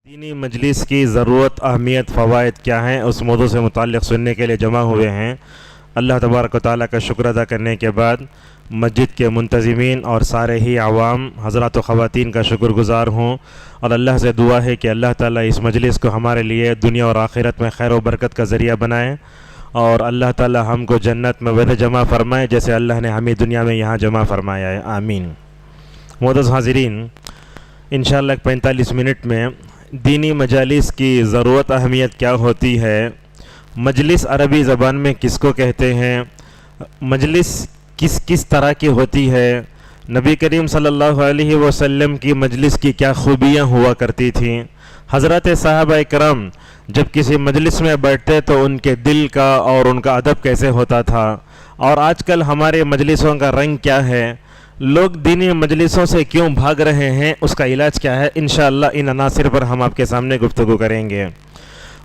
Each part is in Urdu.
دینی مجلس کی ضرورت، اہمیت، فوائد کیا ہیں، اس موضوع سے متعلق سننے کے لیے جمع ہوئے ہیں۔ اللہ تبارک و تعالیٰ کا شکر ادا کرنے کے بعد مسجد کے منتظمین اور سارے ہی عوام حضرات و خواتین کا شکر گزار ہوں، اور اللہ سے دعا ہے کہ اللہ تعالیٰ اس مجلس کو ہمارے لیے دنیا اور آخرت میں خیر و برکت کا ذریعہ بنائے، اور اللہ تعالیٰ ہم کو جنت میں ویسے جمع فرمائے جیسے اللہ نے ہمیں دنیا میں یہاں جمع فرمایا ہے، آمین۔ معزز حاضرین، انشاءاللہ 45 منٹ میں دینی مجالس کی ضرورت، اہمیت کیا ہوتی ہے، مجلس عربی زبان میں کس کو کہتے ہیں، مجلس کس طرح کی ہوتی ہے، نبی کریم صلی اللہ علیہ وسلم کی مجلس کی کیا خوبیاں ہوا کرتی تھیں، حضرات صحابہ کرام جب کسی مجلس میں بیٹھتے تو ان کے دل کا اور ان کا ادب کیسے ہوتا تھا، اور آج کل ہمارے مجلسوں کا رنگ کیا ہے، لوگ دینی مجلسوں سے کیوں بھاگ رہے ہیں، اس کا علاج کیا ہے، انشاءاللہ ان عناصر پر ہم آپ کے سامنے گفتگو کریں گے۔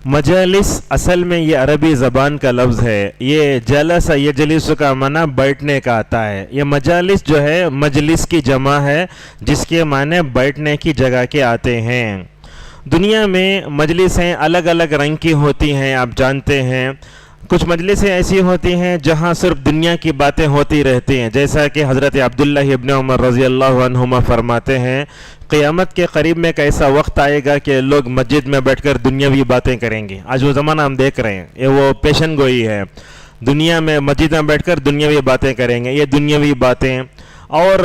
مجالس اصل میں یہ عربی زبان کا لفظ ہے، یہ جلس یجلس کا معنی بیٹھنے کا آتا ہے۔ یہ مجالس جو ہے مجلس کی جمع ہے جس کے معنی بیٹھنے کی جگہ کے آتے ہیں۔ دنیا میں مجلسیں الگ الگ رنگ کی ہوتی ہیں، آپ جانتے ہیں۔ کچھ مجلسیں ایسی ہوتی ہیں جہاں صرف دنیا کی باتیں ہوتی رہتی ہیں، جیسا کہ حضرت عبداللہ ابن عمر رضی اللہ عنہما فرماتے ہیں، قیامت کے قریب میں ایک ایسا وقت آئے گا کہ لوگ مسجد میں بیٹھ کر دنیاوی باتیں کریں گے۔ آج وہ زمانہ ہم دیکھ رہے ہیں، یہ وہ پیشن گوئی ہے، دنیا میں مسجد میں بیٹھ کر دنیاوی باتیں کریں گے، یہ دنیاوی باتیں۔ اور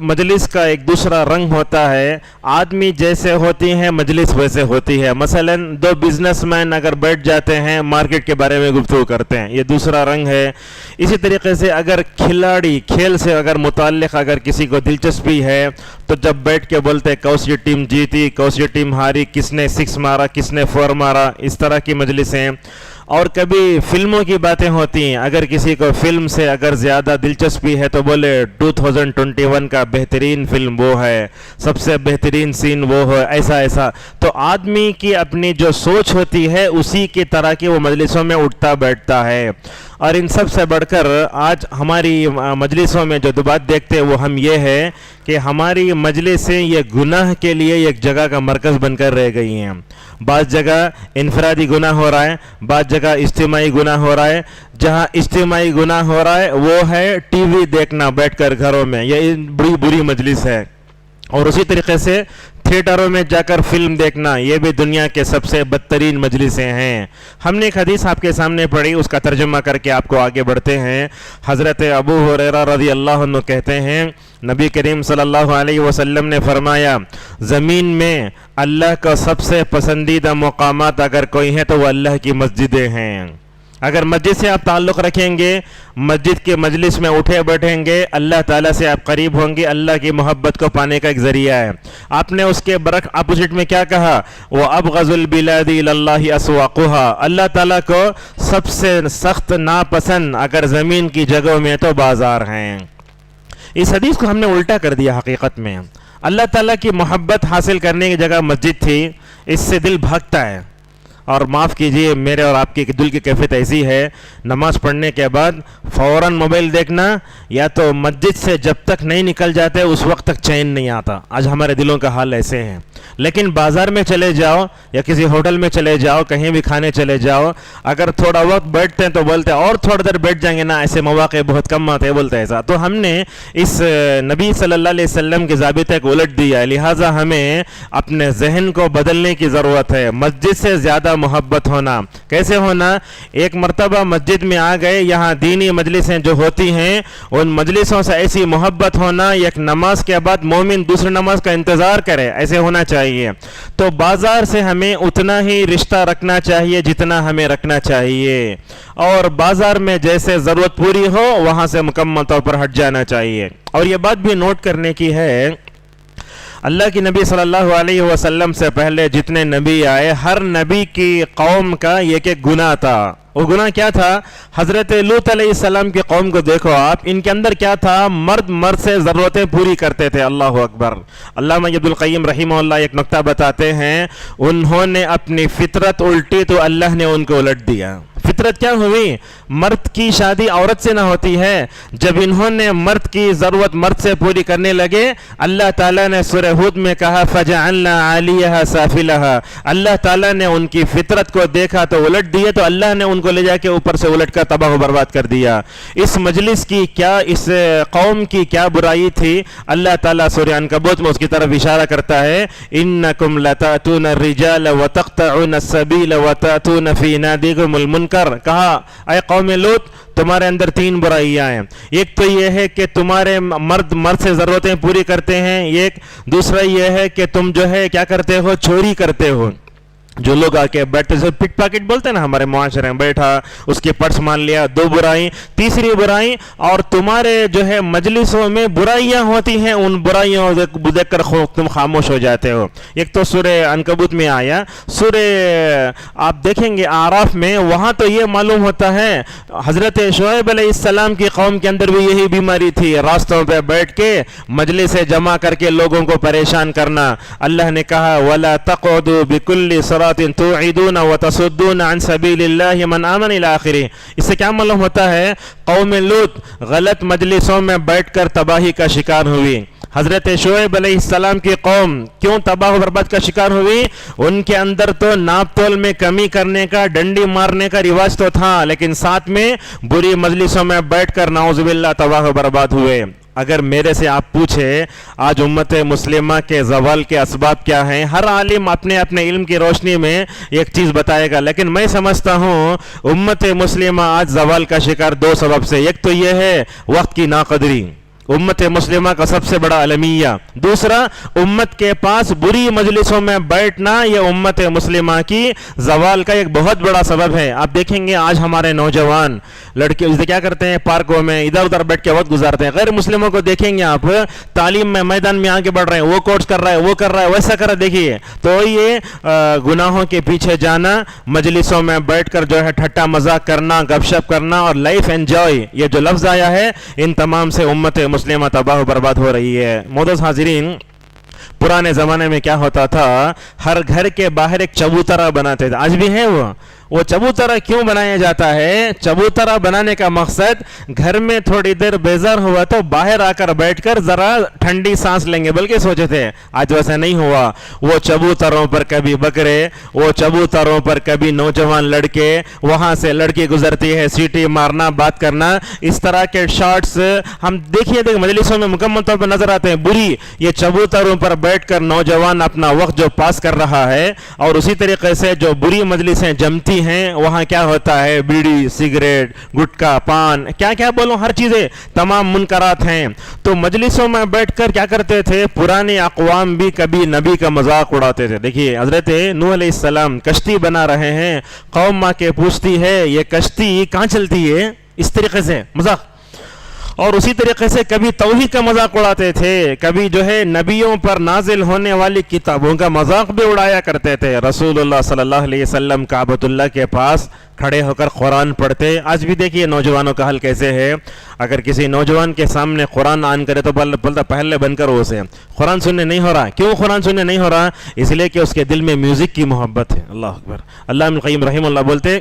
مجلس کا ایک دوسرا رنگ ہوتا ہے، آدمی جیسے ہوتی ہیں مجلس ویسے ہوتی ہے۔ مثلا دو بزنس مین اگر بیٹھ جاتے ہیں مارکیٹ کے بارے میں گفتگو کرتے ہیں، یہ دوسرا رنگ ہے۔ اسی طریقے سے اگر کھلاڑی کھیل سے اگر متعلق اگر کسی کو دلچسپی ہے تو جب بیٹھ کے بولتے کون ٹیم جیتی، کون ٹیم ہاری، کس نے 6 مارا، کس نے 4 مارا، اس طرح کی مجلسیں۔ اور کبھی فلموں کی باتیں ہوتی ہیں، اگر کسی کو فلم سے اگر زیادہ دلچسپی ہے تو بولے 2021 کا بہترین فلم وہ ہے، سب سے بہترین سین وہ ہے، ایسا۔ تو آدمی کی اپنی جو سوچ ہوتی ہے اسی کی طرح کی وہ مجلسوں میں اٹھتا بیٹھتا ہے۔ اور ان سب سے بڑھ کر آج ہماری مجلسوں میں جو بات دیکھتے وہ ہم یہ ہے کہ ہماری مجلسیں یہ گناہ کے لیے ایک جگہ کا مرکز بن کر رہ گئی ہیں۔ بعض جگہ انفرادی گناہ ہو رہا ہے، بعض جگہ اجتماعی گناہ ہو رہا ہے۔ جہاں اجتماعی گناہ ہو رہا ہے وہ ہے ٹی وی دیکھنا بیٹھ کر گھروں میں، یہ بری مجلس ہے۔ اور اسی طریقے سے تھیٹروں میں جا کر فلم دیکھنا، یہ بھی دنیا کے سب سے بدترین مجلسیں ہیں۔ ہم نے ایک حدیث آپ کے سامنے پڑھی، اس کا ترجمہ کر کے آپ کو آگے بڑھتے ہیں۔ حضرت ابو ہریرہ رضی اللہ عنہ کہتے ہیں، نبی کریم صلی اللہ علیہ وسلم نے فرمایا، زمین میں اللہ کا سب سے پسندیدہ مقامات اگر کوئی ہے تو وہ اللہ کی مسجدیں ہیں۔ اگر مسجد سے آپ تعلق رکھیں گے، مسجد کے مجلس میں اٹھے بیٹھیں گے، اللہ تعالیٰ سے آپ قریب ہوں گے، اللہ کی محبت کو پانے کا ایک ذریعہ ہے۔ آپ نے اس کے برعکس اپوزٹ میں کیا کہا، وَأَبْغَضُ الْبِلَادِ إِلَى اللَّهِ أَسْوَاقُهَا، اللہ تعالیٰ کو سب سے سخت ناپسند اگر زمین کی جگہوں میں تو بازار ہیں۔ اس حدیث کو ہم نے الٹا کر دیا۔ حقیقت میں اللہ تعالیٰ کی محبت حاصل کرنے کی جگہ مسجد تھی، اس سے دل بھاگتا ہے۔ اور معاف کیجئے، میرے اور آپ کی دل کی کیفیت ایسی ہے، نماز پڑھنے کے بعد فوراً موبائل دیکھنا، یا تو مسجد سے جب تک نہیں نکل جاتے اس وقت تک چین نہیں آتا۔ آج ہمارے دلوں کا حال ایسے ہیں۔ لیکن بازار میں چلے جاؤ یا کسی ہوٹل میں چلے جاؤ، کہیں بھی کھانے چلے جاؤ، اگر تھوڑا وقت بیٹھتے ہیں تو بولتے ہیں اور تھوڑا دیر بیٹھ جائیں گے نا، ایسے مواقع بہت کم آتے ہیں، بولتے ایسا۔ تو ہم نے اس نبی صلی اللہ علیہ وسلم کے ضابطے کو الٹ دیا ہے، لہٰذا ہمیں اپنے ذہن کو بدلنے کی ضرورت ہے۔ مسجد سے زیادہ محبت ہونا، کیسے ہونا، ایک مرتبہ مسجد میں آ گئے، یہاں دینی مجلسیں جو ہوتی ہیں ان مجلسوں سے ایسی محبت ہونا، ایک نماز کے بعد مومن دوسری نماز کا انتظار کرے، ایسے ہونا چاہیے۔ تو بازار سے ہمیں اتنا ہی رشتہ رکھنا چاہیے جتنا ہمیں رکھنا چاہیے، اور بازار میں جیسے ضرورت پوری ہو وہاں سے مکمل طور پر ہٹ جانا چاہیے۔ اور یہ بات بھی نوٹ کرنے کی ہے، اللہ کی نبی صلی اللہ علیہ وسلم سے پہلے جتنے نبی آئے، ہر نبی کی قوم کا ایک گناہ تھا۔ وہ گناہ کیا تھا؟ حضرت لوط علیہ السلام کی قوم کو دیکھو آپ، ان کے اندر کیا تھا، مرد سے ضرورتیں پوری کرتے تھے۔ اللہ اکبر۔ علامہ ابن القیم رحمہ اللہ ایک نقطہ بتاتے ہیں، انہوں نے اپنی فطرت الٹی تو اللہ نے ان کو الٹ دیا۔ فطرت کیا ہوئی؟ مرد کی شادی عورت سے نہ ہوتی ہے. جب انہوں نے مرد کی ضرورت مرد سے پوری کرنے لگے، اللہ تعالیٰ نے سورہ ہود میں کہا فَجَعَلْنَا عَالِيَهَا سَافِلَهَا. اللہ تعالیٰ نے ان کی فطرت کو دیکھا تو الٹ دیے، تو اللہ نے ان کو لے جا کے اوپر سے الٹ کر تباہ و برباد کر دیا. اس مجلس کی کیا، اس قوم کی کیا برائی تھی؟ اللہ تعالیٰ سورہ عنکبوت میں اس کی طرف اشارہ کرتا ہے إِنَّكُمْ لَتَأْتُونَ الرِّجَالَ وَتَقْطَعُونَ السَّبِيلَ وَتَأْتُونَ فِي نَادِكُمُ الْمُنْكَرَ. کہا اے قوم لوط، تمہارے اندر تین برائیاں ہیں. ایک تو یہ ہے کہ تمہارے مرد سے ضرورتیں پوری کرتے ہیں، ایک دوسرا یہ ہے کہ تم جو ہے کیا کرتے ہو؟ چوری کرتے ہو. جو لوگ آ کے بیٹھتے ہیں پک پاکٹ بولتے ہیں نا ہمارے معاشرے میں، بیٹھا اس کے پرس مان لیا. دو برائی. تیسری برائی، اور تمہارے جو ہے مجلسوں میں برائیاں ہوتی ہیں، ان برائیوں دیکھ کر تم خاموش ہو جاتے ہو. ایک تو سورہ عنکبوت میں آیا. سورہ آپ دیکھیں گے اعراف میں، وہاں تو یہ معلوم ہوتا ہے حضرت شعیب علیہ السلام کی قوم کے اندر بھی یہی بیماری تھی، راستوں پہ بیٹھ کے مجلس جمع کر کے لوگوں کو پریشان کرنا. اللہ نے کہا وَلَا تَقْعُدُوا بِكُلِّ صَلَاةٍ توعدون وتصدون عن سبیل اللہ من آمن الى آخری. اس سے کیا معلوم ہوتا ہے؟ قوم لوط غلط مجلسوں میں بیٹھ کر تباہی کا شکار ہوئی. حضرت شعیب علیہ السلام کی قوم کیوں تباہ و برباد کا شکار ہوئی؟ ان کے اندر تو ناپ تول میں کمی کرنے کا، ڈنڈی مارنے کا رواج تو تھا، لیکن ساتھ میں بری مجلسوں میں بیٹھ کر نعوذ باللہ تباہ و برباد ہوئے. اگر میرے سے آپ پوچھے آج امت مسلمہ کے زوال کے اسباب کیا ہیں، ہر عالم اپنے اپنے علم کی روشنی میں ایک چیز بتائے گا، لیکن میں سمجھتا ہوں امت مسلمہ آج زوال کا شکار دو سبب سے. ایک تو یہ ہے وقت کی ناقدری، امت مسلمہ کا سب سے بڑا المیہ. دوسرا، امت کے پاس بری مجلسوں میں بیٹھنا، یہ امت مسلمہ کی زوال کا ایک بہت بڑا سبب ہے. آپ دیکھیں گے آج ہمارے نوجوان لڑکے اسے کیا کرتے ہیں؟ پارکوں میں ادھر ادھر بیٹھ کے وقت گزارتے ہیں. غیر مسلموں کو دیکھیں گے آپ تعلیم میں میدان میں آگے بڑھ رہے ہیں، وہ کورس کر رہا ہے، وہ کر رہا ہے، ویسا کر رہا ہے. دیکھیے تو یہ گناہوں کے پیچھے جانا، مجلسوں میں بیٹھ کر جو ہے ٹھٹا مذاق کرنا، گپ شپ کرنا اور لائف انجوائے، یہ جو لفظ آیا ہے ان تمام سے امت مسلمہ تباہ و برباد ہو رہی ہے. معزز حاضرین، پرانے زمانے میں کیا ہوتا تھا؟ ہر گھر کے باہر ایک چبوترا بناتے تھے. آج بھی ہے وہ چبوترا کیوں بنایا جاتا ہے؟ چبوترا بنانے کا مقصد گھر میں تھوڑی دیر بیزار ہوا تو باہر آ کر بیٹھ کر ذرا ٹھنڈی سانس لیں گے، بلکہ سوچے تھے. آج ویسا نہیں ہوا. وہ چبوتروں پر کبھی بکرے، وہ چبوتروں پر کبھی نوجوان لڑکے، وہاں سے لڑکی گزرتی ہے، سیٹی مارنا، بات کرنا، اس طرح کے شارٹس ہم دیکھیے مجلسوں میں مکمل طور پر نظر آتے ہیں. بری یہ چبوتروں پر بیٹھ کر نوجوان اپنا وقت جو پاس کر رہا ہے، اور اسی طریقے سے جو بری مجلسیں جمتی ہیں وہاں کیا ہوتا ہے؟ بیڑی، سگریٹ، گٹکا، پان، کیا کیا بولوں، ہر چیزیں تمام منکرات ہیں. تو مجلسوں میں بیٹھ کر کیا کرتے تھے؟ پرانے اقوام بھی کبھی نبی کا مذاق اڑاتے تھے. دیکھیے حضرت نوح علیہ السلام کشتی بنا رہے ہیں، قوم ماں کے پوچھتی ہے یہ کشتی کہاں چلتی ہے؟ اس طریقے سے مذاق. اور اسی طریقے سے کبھی توحید کا مذاق اڑاتے تھے، کبھی جو ہے نبیوں پر نازل ہونے والی کتابوں کا مذاق بھی اڑایا کرتے تھے. رسول اللہ صلی اللہ علیہ وسلم کعبۃ اللہ کے پاس کھڑے ہو کر قرآن پڑھتے. آج بھی دیکھیے نوجوانوں کا حل کیسے ہے. اگر کسی نوجوان کے سامنے قرآن آن کرے تو بولتا پہلے بن کر اسے قرآن سننے نہیں ہو رہا. کیوں قرآن سننے نہیں ہو رہا؟ اس لیے کہ اس کے دل میں میوزک کی محبت ہے. اللہ اکبر. اللہ ابن القیم رحمہ اللہ بولتے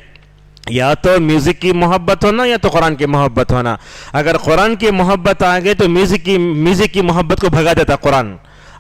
یا تو میوزک کی محبت ہونا یا تو قرآن کی محبت ہونا. اگر قرآن کی محبت آ گئی تو میوزک کی محبت کو بھگا دیتا قرآن.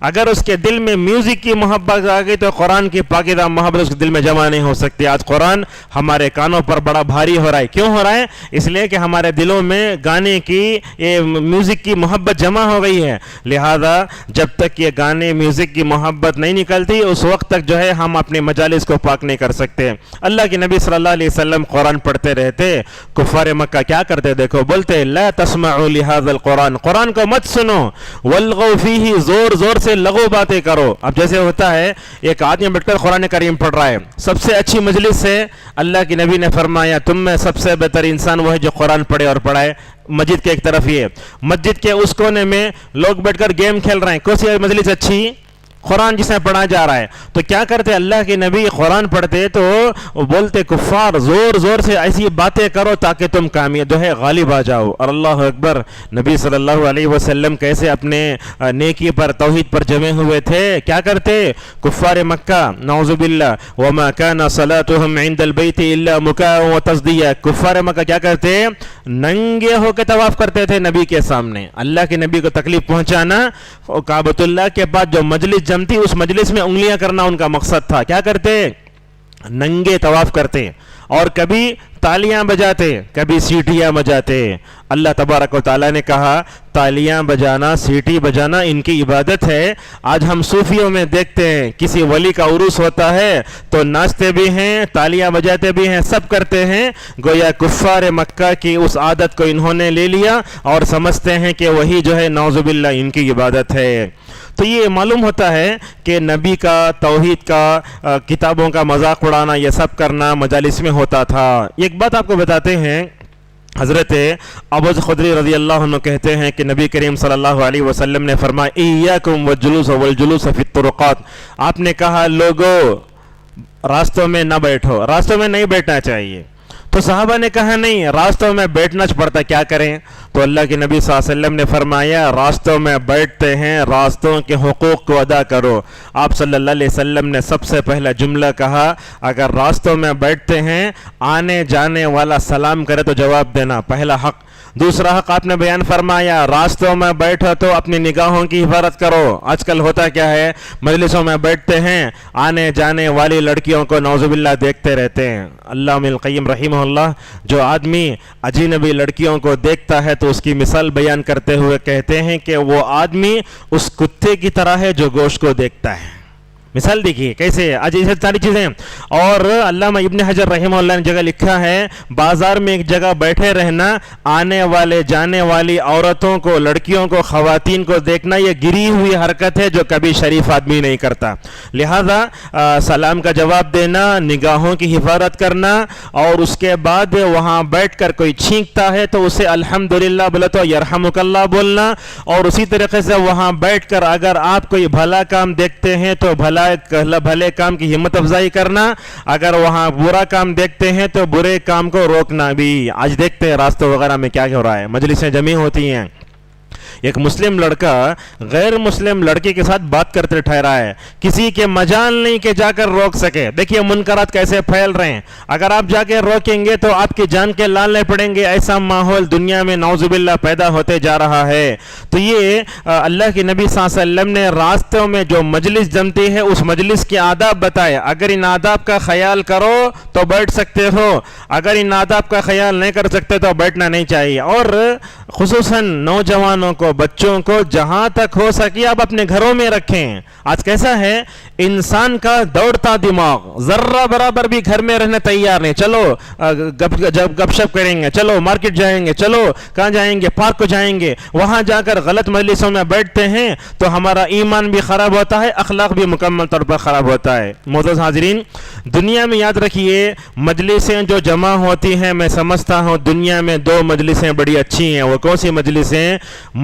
اگر اس کے دل میں میوزک کی محبت آ گئی تو قرآن کی پاکیزہ محبت اس کے دل میں جمع نہیں ہو سکتی. آج قرآن ہمارے کانوں پر بڑا بھاری ہو رہا ہے. کیوں ہو رہا ہے؟ اس لیے کہ ہمارے دلوں میں گانے کی میوزک کی محبت جمع ہو گئی ہے. لہذا جب تک یہ گانے میوزک کی محبت نہیں نکلتی اس وقت تک جو ہے ہم اپنے مجالس کو پاک نہیں کر سکتے. اللہ کے نبی صلی اللہ علیہ وسلم قرآن پڑھتے رہتے. کفار مکہ کیا کرتے؟ دیکھو بولتے لا تسمعوا لهذا القرآن، قرآن کو مت سنو، والغوا فیہ، زور زور سے لغو باتیں کرو. اب جیسے ہوتا ہے ایک آدمی بیٹھ کر قرآن کریم پڑھ رہا ہے، سب سے اچھی مجلس سے اللہ کی نبی نے فرمایا تم میں سب سے بہتر انسان وہ ہے جو قرآن پڑھے اور پڑھائے. مسجد کے ایک طرف یہ، مسجد کے اس کونے میں لوگ بیٹھ کر گیم کھیل رہے ہیں. کون سی مجلس اچھی؟ قرآن جس میں پڑھا جا رہا ہے. تو کیا کرتے اللہ کے نبی قرآن پڑھتے تو بولتے کفار زور زور سے ایسی باتیں کرو تاکہ تم کامیاب جو ہے غالب آ جاؤ. اور اللہ اکبر, نبی صلی اللہ علیہ وسلم کیسے اپنے نیکی پر توحید پر جمے ہوئے تھے. کیا کرتے کفار مکہ نعوذ باللہ وما كان صلاتهم عند البيت الا مكاء وتصديا, کفار مکہ کیا کرتے ننگے ہو کے طواف کرتے تھے نبی کے سامنے. اللہ کے نبی کو تکلیف پہنچانا, کعبۃ اللہ کے پاس جو مجلس جمتی اس مجلس میں انگلیاں کرنا ان کا مقصد تھا. کیا کرتے ننگے طواف کرتے اور کبھی تالیاں بجاتے کبھی سیٹیاں بجاتے. اللہ تبارک و تعالیٰ نے کہا تالیاں بجانا سیٹی بجانا ان کی عبادت ہے. آج ہم صوفیوں میں دیکھتے ہیں کسی ولی کا عروس ہوتا ہے تو ناچتے بھی ہیں تالیاں بجاتے بھی ہیں سب کرتے ہیں. گویا کفار مکہ کی اس عادت کو انہوں نے لے لیا اور سمجھتے ہیں کہ وہی جو ہے نعوذ باللہ ان کی عبادت ہے. تو یہ معلوم ہوتا ہے کہ نبی کا توحید کا کتابوں کا مذاق اڑانا یہ سب کرنا مجالس میں ہوتا تھا. ایک بات آپ کو بتاتے ہیں, حضرت ابو خدری رضی اللہ عنہ کہتے ہیں کہ نبی کریم صلی اللہ علیہ وسلم نے فرمایا ایاکم والجلوس والجلوس فی الطرقات. آپ نے کہا لوگو راستوں میں نہ بیٹھو, راستوں میں نہیں بیٹھنا چاہیے. تو صحابہ نے کہا نہیں راستوں میں بیٹھنا پڑتا کیا کریں. تو اللہ کے نبی صلی اللہ علیہ وسلم نے فرمایا راستوں میں بیٹھتے ہیں راستوں کے حقوق کو ادا کرو. آپ صلی اللہ علیہ وسلم نے سب سے پہلا جملہ کہا اگر راستوں میں بیٹھتے ہیں آنے جانے والا سلام کرے تو جواب دینا, پہلا حق. دوسرا حق آپ نے بیان فرمایا راستوں میں بیٹھو تو اپنی نگاہوں کی حفاظت کرو. آج کل ہوتا کیا ہے مجلسوں میں بیٹھتے ہیں آنے جانے والی لڑکیوں کو نعوذ باللہ دیکھتے رہتے ہیں. علامہ القیم رحمہ اللہ جو آدمی اجنبی لڑکیوں کو دیکھتا ہے تو اس کی مثال بیان کرتے ہوئے کہتے ہیں کہ وہ آدمی اس کتے کی طرح ہے جو گوشت کو دیکھتا ہے. مثال دیکھیے کیسے آج یہ ساری چیزیں. اور علامہ ابن حجر رحمہ اللہ نے جگہ لکھا ہے بازار میں ایک جگہ بیٹھے رہنا آنے والے جانے والی عورتوں کو لڑکیوں کو خواتین کو دیکھنا یہ گری ہوئی حرکت ہے جو کبھی شریف آدمی نہیں کرتا. لہذا سلام کا جواب دینا نگاہوں کی حفاظت کرنا اور اس کے بعد وہاں بیٹھ کر کوئی چھینکتا ہے تو اسے الحمدللہ بولے تو یرحمک اللہ بولنا. اور اسی طریقے سے وہاں بیٹھ کر اگر آپ کوئی بھلا کام دیکھتے ہیں تو بھلے کام کی ہمت افزائی کرنا, اگر وہاں برا کام دیکھتے ہیں تو برے کام کو روکنا بھی. آج دیکھتے ہیں راستوں وغیرہ میں کیا ہو رہا ہے, مجلسیں جمع ہوتی ہیں. ایک مسلم لڑکا غیر مسلم لڑکی کے ساتھ بات کرتے ٹھہرا ہے, کسی کے مجال نہیں کہ جا کر روک سکے. دیکھیے منکرات کیسے پھیل رہے ہیں, اگر آپ جا کے روکیں گے تو آپ کی جان کے لالے پڑیں گے. ایسا ماحول دنیا میں نعوذ باللہ پیدا ہوتے جا رہا ہے. تو یہ اللہ کے نبی صلی اللہ علیہ وسلم نے راستوں میں جو مجلس جمتی ہے اس مجلس کے آداب بتائے. اگر ان آداب کا خیال کرو تو بیٹھ سکتے ہو, اگر ان آداب کا خیال نہیں کر سکتے تو بیٹھنا نہیں چاہیے. اور خصوصاً نوجوانوں کو بچوں کو جہاں تک ہو سکے آپ اپنے گھروں میں رکھیں. آج کیسا ہے انسان کا دوڑتا دماغ ذرہ برابر بھی گھر میں رہنے تیار نہیں. چلو گپ شپ کریں گے, چلو مارکیٹ جائیں گے, چلو کہاں جائیں گے پارک کو جائیں گے. وہاں جا کر غلط مجلسوں میں بیٹھتے ہیں تو ہمارا ایمان بھی خراب ہوتا ہے اخلاق بھی مکمل طور پر خراب ہوتا ہے. معزز حاضرین دنیا میں یاد رکھیے مجلسیں جو جمع ہوتی ہیں میں سمجھتا ہوں دنیا میں دو مجلسیں بڑی اچھی ہیں. وہ کون سی مجلسیں؟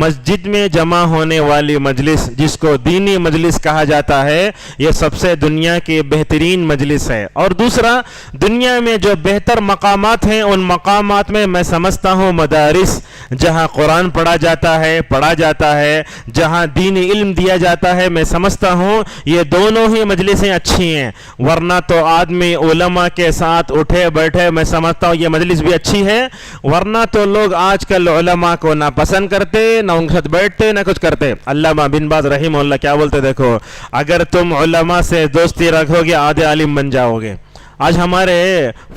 مسجد میں جمع ہونے والی مجلس جس کو دینی مجلس کہا جاتا ہے یہ سب سے دنیا کی بہترین مجلس ہے. اور دوسرا دنیا میں جو بہتر مقامات ہیں ان مقامات میں سمجھتا ہوں مدارس جہاں قرآن پڑھا جاتا ہے جہاں دینی علم دیا جاتا ہے میں سمجھتا ہوں یہ دونوں ہی مجلسیں اچھی ہیں. ورنہ تو آدمی علماء کے ساتھ اٹھے بیٹھے میں سمجھتا ہوں یہ مجلس بھی اچھی ہے. ورنہ تو لوگ آج کل علماء کو نہ پسند کرتے نہ ان کے ساتھ بیٹھتے نہ کچھ کرتے. علامہ بن باز رحمہ اللہ کیا بولتے دیکھو اگر تم علماء سے دوستی رکھو گے آدھے عالم بن جاؤ گے. آج ہمارے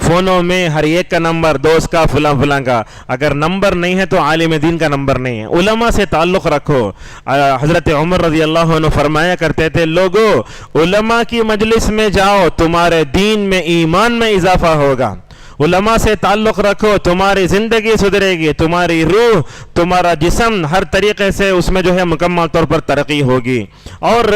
فونوں میں ہر ایک کا نمبر دوست کا فلاں کا, اگر نمبر نہیں ہے تو عالم دین کا نمبر نہیں ہے. علماء سے تعلق رکھو. حضرت عمر رضی اللہ عنہ فرمایا کرتے تھے لوگو علماء کی مجلس میں جاؤ تمہارے دین میں ایمان میں اضافہ ہوگا. علماء سے تعلق رکھو تمہاری زندگی سدھرے گی, تمہاری روح تمہارا جسم ہر طریقے سے اس میں جو ہے مکمل طور پر ترقی ہوگی. اور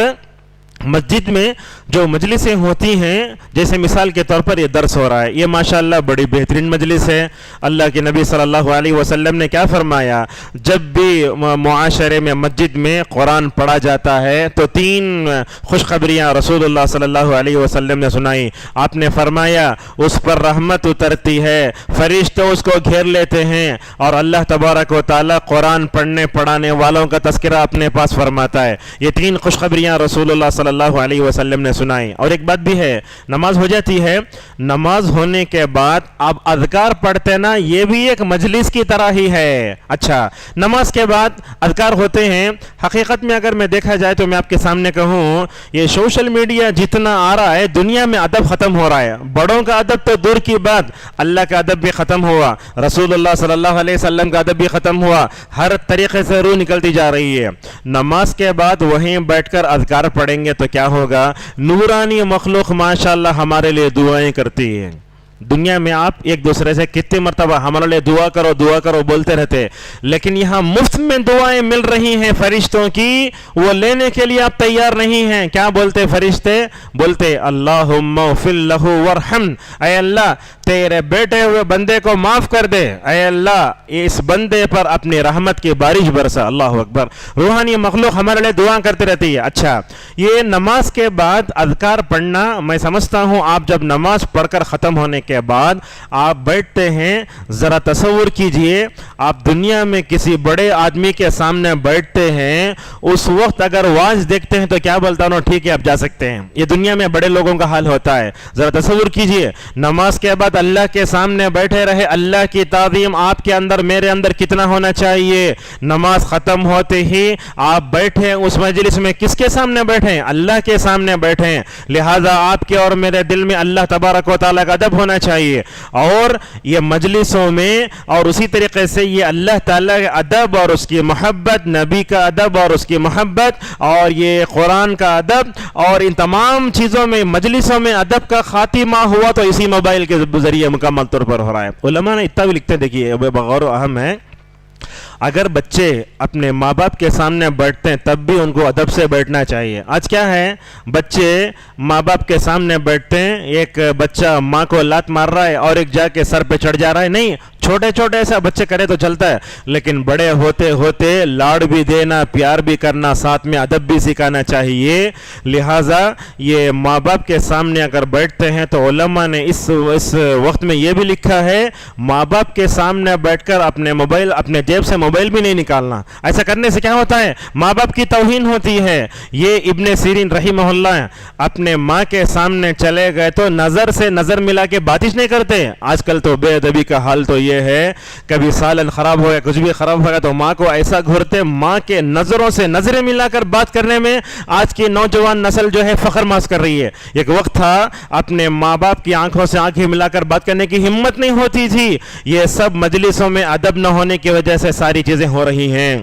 مسجد میں جو مجلسیں ہوتی ہیں، جیسے مثال کے طور پر یہ درس ہو رہا ہے، یہ ماشاءاللہ بڑی بہترین مجلس ہے۔ اللہ کے نبی صلی اللہ علیہ وسلم نے کیا فرمایا؟ جب بھی معاشرے میں مسجد میں قرآن پڑھا جاتا ہے تو 3 خوشخبریاں رسول اللہ صلی اللہ علیہ وسلم نے سنائی۔ آپ نے فرمایا اس پر رحمت اترتی ہے، فرشتے اس کو گھیر لیتے ہیں، اور اللہ تبارک و تعالیٰ قرآن پڑھنے پڑھانے والوں کا تذکرہ اپنے پاس فرماتا ہے۔ یہ 3 خوشخبریاں رسول اللہ صلی اللہ علیہ وسلم نے سنائی۔ اور ایک بات بھی ہے، نماز ہو جاتی ہے، نماز ہونے کے بعد آپ اذکار پڑھتے نا، یہ بھی ایک مجلس کی طرح ہی ہے۔ اچھا، نماز کے بعد اذکار ہوتے ہیں۔ حقیقت میں اگر میں دیکھا جائے تو میں آپ کے سامنے کہوں، یہ سوشل میڈیا جتنا آ رہا ہے، دنیا میں ادب ختم ہو رہا ہے۔ بڑوں کا ادب تو دور کی بات، اللہ کا ادب بھی ختم ہوا، رسول اللہ صلی اللہ علیہ وسلم کا ادب بھی ختم ہوا، ہر طریقے سے روح نکلتی جا رہی ہے۔ نماز کے بعد وہیں بیٹھ کر اذکار پڑھیں گے تو کیا ہوگا؟ نورانی مخلوق ماشاءاللہ ہمارے لیے دعائیں کرتی ہے۔ دنیا میں آپ ایک دوسرے سے کتنی مرتبہ ہمارے لیے دعا کرو بولتے رہتے، لیکن یہاں مفت میں دعائیں مل رہی ہیں فرشتوں کی، وہ لینے کے لیے آپ تیار نہیں ہیں۔ کیا بولتے فرشتے؟ بولتے اللہم اغفر لہ وارحم، اے اللہ تیرے بیٹے ہوئے بندے کو معاف کر دے، اے اللہ اس بندے پر اپنی رحمت کی بارش برسا۔ اللہ اکبر، روحانی مخلوق ہمارے لیے دعا کرتے رہتی ہے۔ اچھا، یہ نماز کے بعد اذکار پڑھنا، میں سمجھتا ہوں آپ جب نماز پڑھ کر ختم ہونے کے بعد آپ بیٹھتے ہیں، ذرا تصور کیجئے آپ دنیا میں کسی بڑے آدمی کے سامنے بیٹھتے ہیں، اس وقت اگر واعظ دیکھتے ہیں تو کیا بولتا ہوں؟ ٹھیک ہے آپ جا سکتے ہیں۔ یہ دنیا میں بڑے لوگوں کا حال ہوتا ہے۔ ذرا تصور کیجئے نماز کے بعد اللہ کے سامنے بیٹھے رہے، اللہ کی تعظیم آپ کے اندر میرے اندر کتنا ہونا چاہیے۔ نماز ختم ہوتے ہی آپ بیٹھے اس مجلس میں، کس کے سامنے بیٹھے؟ اللہ کے سامنے بیٹھے، لہذا آپ کے اور میرے دل میں اللہ تبارک و تعالیٰ کا ادب ہونا چاہیے۔ اور یہ مجلسوں میں اور اسی طریقے سے یہ اللہ تعالیٰ کا ادب اور اس کی محبت، نبی کا ادب اور اس کی محبت، اور یہ قرآن کا ادب، اور ان تمام چیزوں میں مجلسوں میں ادب کا خاتمہ ہوا تو اسی موبائل کے ذریعے مکمل طور پر ہو رہا ہے۔ علماء نے اتنا بھی لکھتے ہیں، دیکھیے بغور و اہم ہے، اگر بچے اپنے ماں باپ کے سامنے بیٹھتے ہیں تب بھی ان کو ادب سے بیٹھنا چاہیے۔ آج کیا ہے، بچے ماں باپ کے سامنے بیٹھتے ہیں، ایک بچہ ماں کو لات مار رہا ہے اور ایک جا کے سر پہ چڑھ جا رہا ہے۔ نہیں، چھوٹے چھوٹے ایسا بچے کرے تو چلتا ہے، لیکن بڑے ہوتے ہوتے لاڑ بھی دینا، پیار بھی کرنا، ساتھ میں ادب بھی سکھانا چاہیے۔ لہٰذا یہ ماں باپ کے سامنے اگر بیٹھتے ہیں تو علماء نے اس وقت میں یہ بھی لکھا ہے، ماں باپ کے سامنے بیٹھ کر اپنے موبائل، اپنے جیب سے موبائل بھی نہیں نکالنا۔ ایسا کرنے سے کیا ہوتا ہے؟ ماں باپ کی توہین ہوتی ہے۔ یہ ابن سیرین رحمہ اللہ اپنے ماں کے سامنے چلے گئے تو نظر سے نظر ملا کے باتش نہیں کرتے۔ آج کل تو بے ادبی کا حال تو یہ ہے، کبھی سالن خراب ہو گیا، کچھ بھی خراب ہو گیا تو ماں کو ایسا گھرتے، ماں کے نظروں سے نظریں ملا کر بات کرنے میں آج کی نوجوان نسل جو ہے فخر محسوس کر رہی ہے۔ ایک وقت تھا اپنے ماں باپ کی آنکھوں سے آنکھیں ملا کر بات کرنے کی ہمت نہیں ہوتی تھی۔ یہ سب مجلسوں میں ادب نہ ہونے کی وجہ سے ساری چیزیں ہو رہی ہیں۔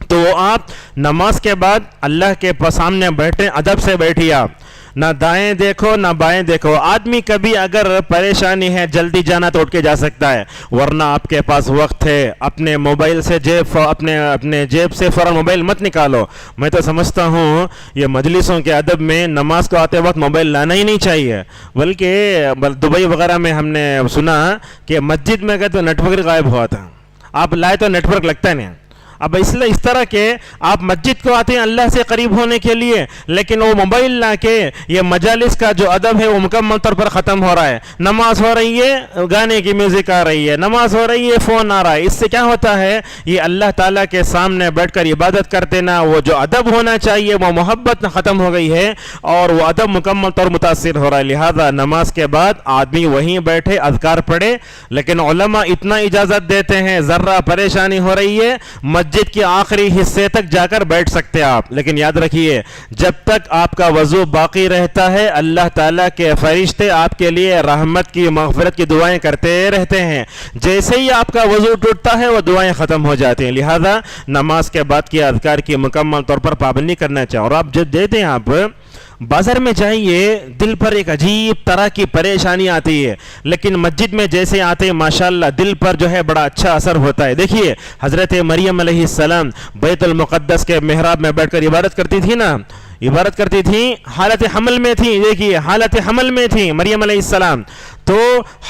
تو آپ نماز کے بعد اللہ کے سامنے بیٹھیں، ادب سے بیٹھیے، آپ نہ دائیں دیکھو نہ بائیں دیکھو۔ آدمی کبھی اگر پریشانی ہے، جلدی جانا تو اٹھ کے جا سکتا ہے، ورنہ آپ کے پاس وقت ہے، اپنے موبائل سے اپنے جیب سے فوراً موبائل مت نکالو۔ میں تو سمجھتا ہوں یہ مجلسوں کے ادب میں نماز کو آتے وقت موبائل لانا ہی نہیں چاہیے، بلکہ دبئی وغیرہ میں ہم نے سنا کہ مسجد میں گئے تو نیٹ ورک غائب ہوا تھا، آپ لائے تو نیٹ ورک لگتا نہیں۔ اب اس طرح کے آپ مسجد کو آتے ہیں اللہ سے قریب ہونے کے لیے، لیکن وہ موبائل لا کے یہ مجالس کا جو ادب ہے وہ مکمل طور پر ختم ہو رہا ہے۔ نماز ہو رہی ہے، گانے کی میوزک آ رہی ہے، نماز ہو رہی ہے، فون آ رہا ہے۔ اس سے کیا ہوتا ہے، یہ اللہ تعالیٰ کے سامنے بیٹھ کر عبادت کرتے نا، وہ جو ادب ہونا چاہیے وہ محبت ختم ہو گئی ہے، اور وہ ادب مکمل طور متاثر ہو رہا ہے۔ لہذا نماز کے بعد آدمی وہیں بیٹھے اذکار پڑھے، لیکن علماء اتنا اجازت دیتے ہیں ذرا پریشانی ہو رہی ہے مسجد کے آخری حصے تک جا کر بیٹھ سکتے آپ، لیکن یاد رکھیے جب تک آپ کا وضو باقی رہتا ہے اللہ تعالیٰ کے فرشتے آپ کے لیے رحمت کی، مغفرت کی دعائیں کرتے رہتے ہیں۔ جیسے ہی آپ کا وضو ٹوٹتا ہے وہ دعائیں ختم ہو جاتی ہیں۔ لہذا نماز کے بعد کے اذکار کی مکمل طور پر پابندی کرنا چاہیے۔ اور آپ جب دیتے ہیں، آپ بازار میں جائیے، دل پر ایک عجیب طرح کی پریشانی آتی ہے، لیکن مسجد میں جیسے آتے ہیں ماشاءاللہ دل پر جو ہے بڑا اچھا اثر ہوتا ہے۔ دیکھیے حضرت مریم علیہ السلام بیت المقدس کے محراب میں بیٹھ کر عبادت کرتی تھی نا، عبادت کرتی تھیں حالت حمل میں تھیں. دیکھیے حالت حمل میں تھیں مریم علیہ السلام. تو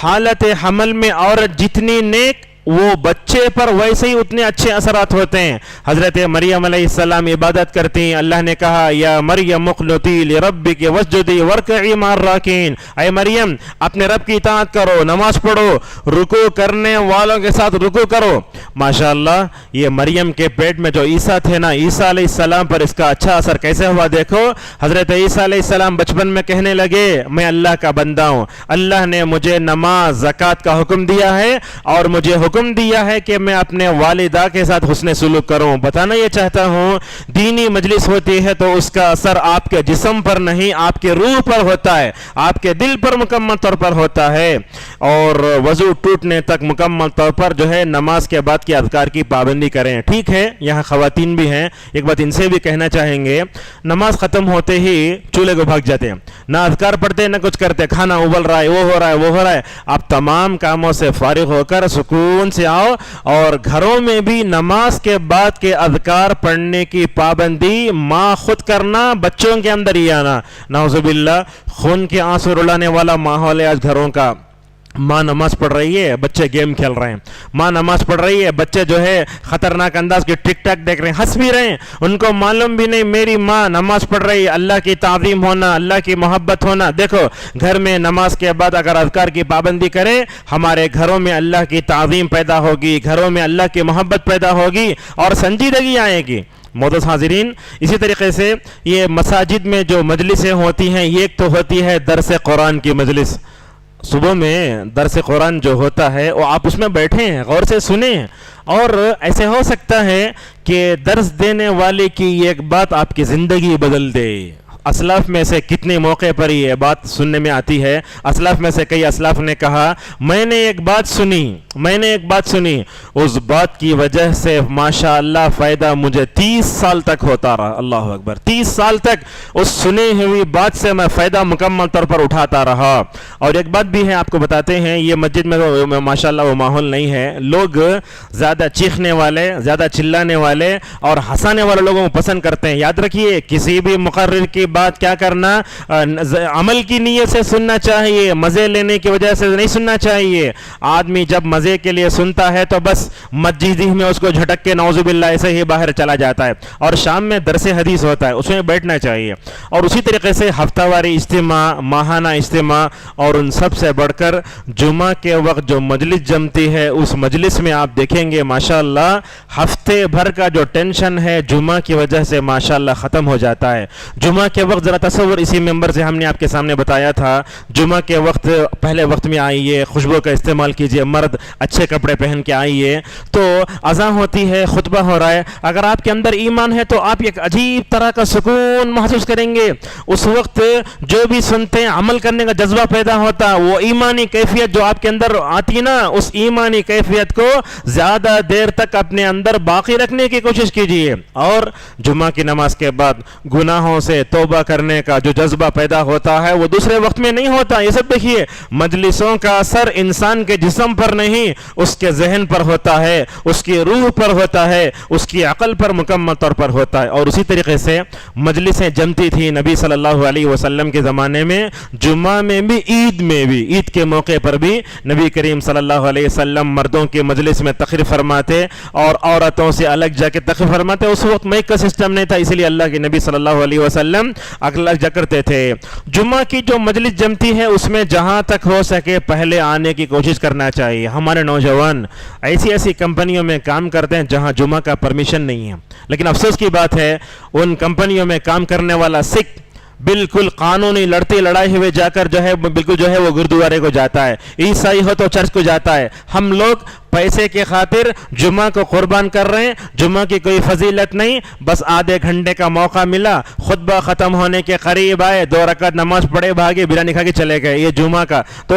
حالت حمل میں عورت جتنی نیک وہ بچے پر ویسے ہی اتنے اچھے اثرات ہوتے ہیں. حضرت مریم علیہ السلام عبادت کرتی ہیں. اللہ نے کہا یا مریم اقنتی لربک واسجدی وارکعی مع الراکعین. اے مریم اپنے رب کی اطاعت کرو, نماز پڑھو, رکوع کرنے والوں کے ساتھ رکوع کرو. ماشاءاللہ یہ مریم کے پیٹ میں جو عیسیٰ تھے نا, عیسیٰ علیہ السلام پر اس کا اچھا اثر کیسے ہوا دیکھو. حضرت عیسیٰ علیہ السلام بچپن میں کہنے لگے میں اللہ کا بندہ ہوں, اللہ نے مجھے نماز زکوٰۃ کا حکم دیا ہے اور مجھے حکم دیا ہے کہ میں اپنے والدہ کے ساتھ حسن سلوک کروں. بتانا یہ چاہتا ہوں دینی مجلس ہوتی ہے تو اس کا اثر آپ کے جسم پر نہیں آپ کے روح پر ہوتا ہے, آپ کے دل پر مکمل طور پر ہوتا ہے. اور وضو ٹوٹنے تک مکمل طور پر جو ہے نماز کے بعد کے اذکار کی پابندی کریں. ٹھیک ہے یہاں خواتین بھی ہیں, ایک بات ان سے بھی کہنا چاہیں گے, نماز ختم ہوتے ہی چولہے کو بھاگ جاتے ہیں, نہ اذکار پڑھتے نہ کچھ کرتے, کھانا ابل رہا ہے, وہ ہو رہا ہے, وہ ہو رہا ہے. آپ تمام کاموں سے فارغ ہو کر سکون سے آؤ اور گھروں میں بھی نماز کے بعد کے اذکار پڑھنے کی پابندی ماں خود کرنا, بچوں کے اندر ہی آنا. نعوذ باللہ خون کے آنسو رلانے والا ماحول ہے آج گھروں کا. ماں نماز پڑھ رہی ہے, بچے گیم کھیل رہے ہیں. ماں نماز پڑھ رہی ہے, بچے جو ہے خطرناک انداز کے ٹک ٹاک دیکھ رہے ہیں, ہنس بھی رہے ہیں. ان کو معلوم بھی نہیں میری ماں نماز پڑھ رہی ہے. اللہ کی تعظیم ہونا, اللہ کی محبت ہونا. دیکھو گھر میں نماز کے بعد اگر اذکار کی پابندی کریں, ہمارے گھروں میں اللہ کی تعظیم پیدا ہوگی, گھروں میں اللہ کی محبت پیدا ہوگی اور سنجیدگی آئے گی. معزز حاضرین, اسی طریقے سے یہ مساجد میں جو مجلسیں ہوتی ہیں, یہ ایک تو ہوتی ہے درس قرآن کی مجلس. صبح میں درس قرآن جو ہوتا ہے وہ آپ اس میں بیٹھیں, غور سے سنیں, اور ایسے ہو سکتا ہے کہ درس دینے والے کی ایک بات آپ کی زندگی بدل دے. اسلاف میں سے کتنے موقع پر یہ بات سننے میں آتی ہے. اسلاف میں سے کئی اسلاف نے کہا میں نے ایک بات سنی, اس بات کی وجہ سے ماشاءاللہ فائدہ مجھے 30 سال تک ہوتا رہا. اللہ اکبر, 30 سال تک اس سنی ہوئی بات سے میں فائدہ مکمل طور پر اٹھاتا رہا. اور ایک بات بھی ہے آپ کو بتاتے ہیں, یہ مسجد میں ماشاءاللہ وہ ماحول نہیں ہے. لوگ زیادہ چیخنے والے, زیادہ چلانے والے اور ہنسانے والے لوگوں کو پسند کرتے ہیں. یاد رکھیے کسی بھی مقرر کی بات کیا کرنا, عمل کی نیت سے سننا چاہیے, مزے لینے کی وجہ سے نہیں سننا چاہیے. آدمی جب مزے کے لیے سنتا ہے تو بس مسجد ہی میں اس کو جھٹک کے نعوذ باللہ ایسے ہی باہر چلا جاتا ہے. اور شام میں درس حدیث ہوتا ہے, اس میں بیٹھنا چاہیے. اور اسی طریقے سے ہفتہ واری اجتماع, ماہانہ اجتماع, اور ان سب سے بڑھ کر جمعہ کے وقت جو مجلس جمتی ہے, اس مجلس میں آپ دیکھیں گے ماشاءاللہ ہفتے بھر کا جو ٹینشن ہے جمعہ کی وجہ سے ماشاءاللہ ختم ہو جاتا ہے. جمعہ کے وقت ذرا تصور, اسی ممبر سے ہم نے آپ کے سامنے بتایا تھا, جمعہ کے وقت پہلے وقت میں آئیے, خوشبو کا استعمال کیجئے, مرد اچھے کپڑے پہن کے آئیے. تو اذان ہوتی ہے, خطبہ ہو رہا ہے, اگر آپ کے اندر ایمان ہے تو آپ ایک عجیب طرح کا سکون محسوس کریں گے. اس وقت جو بھی سنتے ہیں عمل کرنے کا جذبہ پیدا ہوتا, وہ ایمانی کیفیت جو آپ کے اندر آتی نا, اس ایمانی کیفیت کو زیادہ دیر تک اپنے اندر باقی رکھنے کی کوشش کیجئے. اور جمعہ کی نماز کے بعد گناہوں سے توبہ کرنے کا جو جذبہ پیدا ہوتا ہے وہ دوسرے وقت میں نہیں ہوتا. یہ سب دیکھیے مجلسوں کا اثر انسان کے جسم پر نہیں, اس کے ذہن پر ہوتا ہے, اس کی روح پر ہوتا ہے, اس کی عقل پر مکمل طور پر ہوتا ہے. اور اسی طریقے سے مجلسیں جمتی تھی نبی صلی اللہ علیہ وسلم کے زمانے میں, جمعہ میں بھی, عید میں بھی. عید کے موقع پر بھی نبی کریم صلی اللہ علیہ وسلم مردوں کے مجلس میں تقریر فرماتے اور عورتوں سے الگ جا کے تقریر فرماتے. اس وقت مائک کا سسٹم نہیں تھا, اسی لیے اللہ کے نبی صلی اللہ علیہ وسلم الگ جا کرتے تھے. جمعہ کی جو مجلس جمتی ہے اس میں جہاں تک ہو سکے پہلے آنے کی کوشش کرنا چاہیے. ہمارے نوجوان ایسی کمپنیوں میں کام کرتے ہیں جہاں جمعہ کا پرمیشن نہیں ہے, لیکن افسوس کی بات ہے ان کمپنیوں میں کام کرنے والا سکھ بالکل قانونی لڑائی ہوئے جا کر جو ہے بالکل جو ہے وہ گردوارے کو جاتا ہے, عیسائی ہو تو چرچ کو جاتا ہے. ہم لوگ پیسے کے خاطر جمعہ کو قربان کر رہے ہیں. جمعہ کی کوئی فضیلت نہیں, بس آدھے گھنٹے کا موقع ملا, خطبہ ختم ہونے کے قریب آئے, 2 رکعت نماز پڑھے, بھاگے, بریانی کھا کے چلے گئے. یہ جمعہ کا تو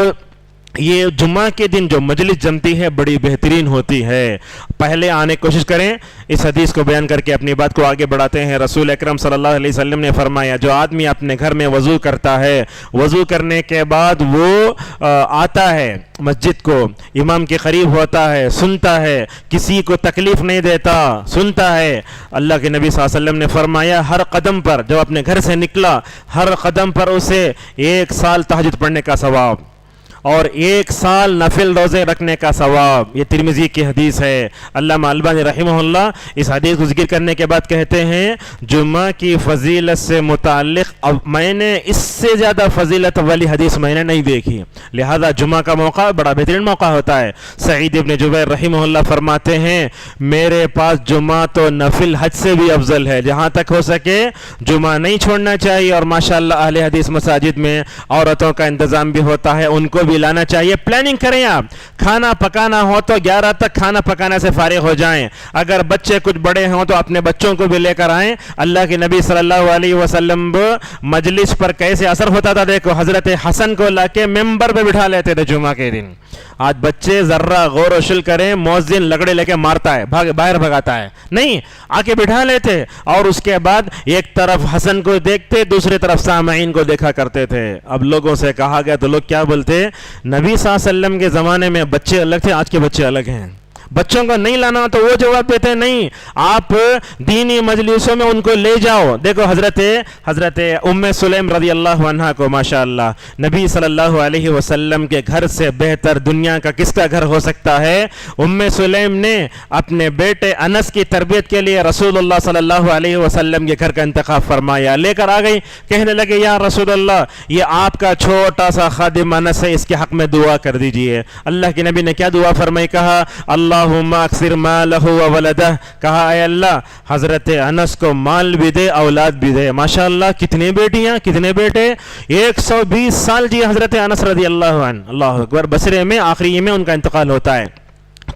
یہ جمعہ کے دن جو مجلس جمتی ہے بڑی بہترین ہوتی ہے. پہلے آنے کی کوشش کریں. اس حدیث کو بیان کر کے اپنی بات کو آگے بڑھاتے ہیں. رسول اکرم صلی اللہ علیہ وسلم نے فرمایا جو آدمی اپنے گھر میں وضو کرتا ہے, وضو کرنے کے بعد وہ آتا ہے مسجد کو, امام کے قریب ہوتا ہے, سنتا ہے, کسی کو تکلیف نہیں دیتا, سنتا ہے. اللہ کے نبی صلی اللہ علیہ وسلم نے فرمایا ہر قدم پر, جب اپنے گھر سے نکلا, ہر قدم پر اسے 1 سال تہجد پڑھنے کا ثواب اور 1 سال نفل روزے رکھنے کا ثواب. یہ ترمذی کی حدیث ہے. علامہ البانی رحمہ اللہ اس حدیث کو ذکر کرنے کے بعد کہتے ہیں جمعہ کی فضیلت سے متعلق اب میں نے اس سے زیادہ فضیلت والی حدیث میں نے نہیں دیکھی, لہذا جمعہ کا موقع بڑا بہترین موقع ہوتا ہے. سعید ابن جبیر رحمہ اللہ فرماتے ہیں میرے پاس جمعہ تو نفل حج سے بھی افضل ہے, جہاں تک ہو سکے جمعہ نہیں چھوڑنا چاہیے. اور ماشاءاللہ اہل حدیث مساجد میں عورتوں کا انتظام بھی ہوتا ہے, ان کو بھی لانا چاہیے. پلاننگ کریں, آپ کھانا پکانا ہو تو 11 تک کھانا پکانے سے فارغ ہو جائیں. اگر بچے کچھ بڑے ہوں تو اپنے بچوں کو بھی لے کر آئیں. اللہ کے نبی صلی اللہ علیہ وسلم مجلس پر کیسے اثر ہوتا تھا دیکھو, حضرت حسن کو لا کے ممبر پہ بٹھا لیتے تھے جمعہ کے دن. آج بچے ذرا غور و شل کریں, مؤذن لگڑے لے کے مارتا ہے, باہر بھگاتا ہے, نہیں آ کے بٹھا لیتے اور اس کے بعد ایک طرف حسن کو دیکھتے, دوسری طرف سامعین کو دیکھا کرتے تھے. اب لوگوں سے کہا گیا تو لوگ کیا بولتے, نبی صلی اللہ علیہ وسلم کے زمانے میں بچے الگ تھے, آج کے بچے الگ ہیں. بچوں کو نہیں لانا تو وہ جواب دیتے نہیں, آپ دینی مجلسوں میں ان کو لے جاؤ. دیکھو حضرت ام سلیم رضی اللہ عنہ کو ماشاءاللہ نبی صلی اللہ علیہ وسلم کے گھر سے بہتر دنیا کا کس کا گھر ہو سکتا ہے. ام سلیم نے اپنے بیٹے انس کی تربیت کے لیے رسول اللہ صلی اللہ علیہ وسلم کے گھر کا انتخاب فرمایا. لے کر آ گئی, کہنے لگے یا رسول اللہ یہ آپ کا چھوٹا سا خادم انس ہے, اس کے حق میں دعا کر دیجئے. اللہ کے نبی نے کیا دعا فرمائی, کہا اللہم اکثر مالہ و ولدہ, کہا اے اللہ حضرت انس کو مال بھی دے اولاد بھی دے. ماشاءاللہ کتنے بیٹیاں کتنے بیٹے, 120 سال جی حضرت انس رضی اللہ عنہ. اللہ اکبر. بصرے میں آخری میں ان کا انتقال ہوتا ہے.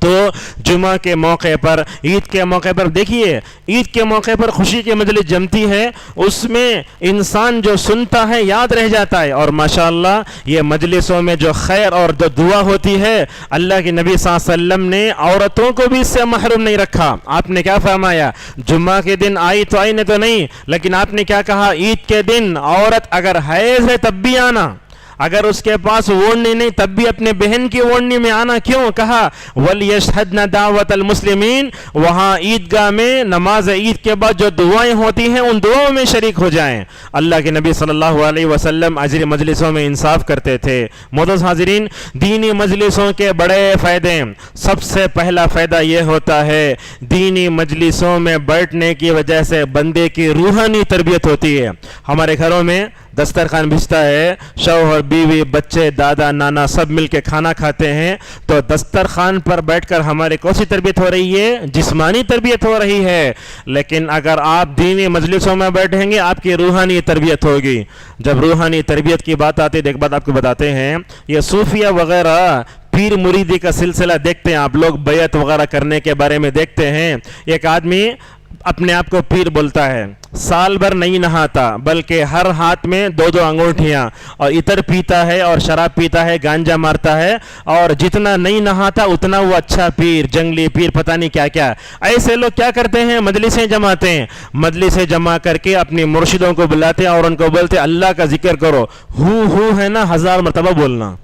تو جمعہ کے موقع پر, عید کے موقع پر, دیکھیے عید کے موقع پر خوشی کی مجلس جمتی ہے, اس میں انسان جو سنتا ہے یاد رہ جاتا ہے. اور ماشاءاللہ یہ مجلسوں میں جو خیر اور جو دعا ہوتی ہے, اللہ کے نبی صلی اللہ علیہ وسلم نے عورتوں کو بھی اس سے محروم نہیں رکھا. آپ نے کیا فرمایا, جمعہ کے دن آئی تو آئی, نہیں تو نہیں, لیکن آپ نے کیا کہا, عید کے دن عورت اگر حیض ہے تب بھی آنا, اگر اس کے پاس اوڑھنی نہیں تب بھی اپنے بہن کی اوڑھنی میں آنا. کیوں, کہا وَلْيَشْهَدْنَ دَعْوَةَ الْمُسْلِمِينَ, وہاں عیدگاہ میں نماز عید کے بعد جو دعائیں ہوتی ہیں ان دعاؤں میں شریک ہو جائیں. اللہ کے نبی صلی اللہ علیہ وسلم اجر مجلسوں میں انصاف کرتے تھے. معزز حاضرین, دینی مجلسوں کے بڑے فائدے, سب سے پہلا فائدہ یہ ہوتا ہے دینی مجلسوں میں بیٹھنے کی وجہ سے بندے کی روحانی تربیت ہوتی ہے. ہمارے گھروں میں دسترخوان بچھتا ہے, شوہر بیوی بچے دادا نانا سب مل کے کھانا کھاتے ہیں, تو دسترخوان پر بیٹھ کر ہمارے کون سی تربیت ہو رہی ہے, جسمانی تربیت ہو رہی ہے. لیکن اگر آپ دینی مجلسوں میں بیٹھیں گے آپ کی روحانی تربیت ہوگی. جب روحانی تربیت کی بات آتی ہے, ایک بات آپ کو بتاتے ہیں, یہ صوفیہ وغیرہ پیر مریدی کا سلسلہ دیکھتے ہیں آپ لوگ, بیعت وغیرہ کرنے کے بارے میں دیکھتے ہیں. ایک آدمی اپنے آپ کو پیر بولتا ہے, سال بھر نہیں نہاتا بلکہ ہر ہاتھ میں 2 انگوٹھیاں, اور عطر پیتا ہے اور شراب پیتا ہے, گانجا مارتا ہے, اور جتنا نہیں نہاتا اتنا وہ اچھا پیر, جنگلی پیر, پتہ نہیں کیا کیا. ایسے لوگ کیا کرتے ہیں, مجلسیں جماتے ہیں, مجلسیں جمع کر کے اپنی مرشدوں کو بلاتے ہیں اور ان کو بولتے اللہ کا ذکر کرو, ہو ہے نا 1000 مرتبہ بولنا.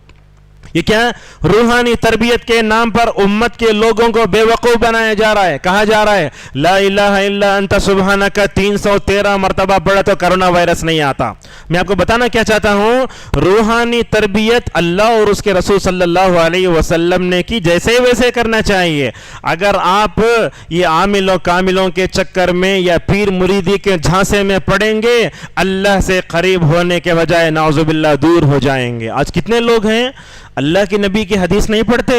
یہ کیا, روحانی تربیت کے نام پر امت کے لوگوں کو بے وقوف بنایا جا رہا ہے. کہا جا رہا ہے لا الہ الا انت سبحانک 313 مرتبہ پڑھا تو کرونا وائرس نہیں آتا. میں آپ کو بتانا کیا چاہتا ہوں, روحانی تربیت اللہ اور اس کے رسول صلی اللہ علیہ وسلم نے کی, جیسے ویسے کرنا چاہیے. اگر آپ یہ عاملوں کاملوں کے چکر میں یا پیر مریدی کے جھانسے میں پڑیں گے, اللہ سے قریب ہونے کے بجائے نعوذ باللہ دور ہو جائیں گے. آج کتنے لوگ ہیں اللہ کے نبی کی حدیث نہیں پڑھتے,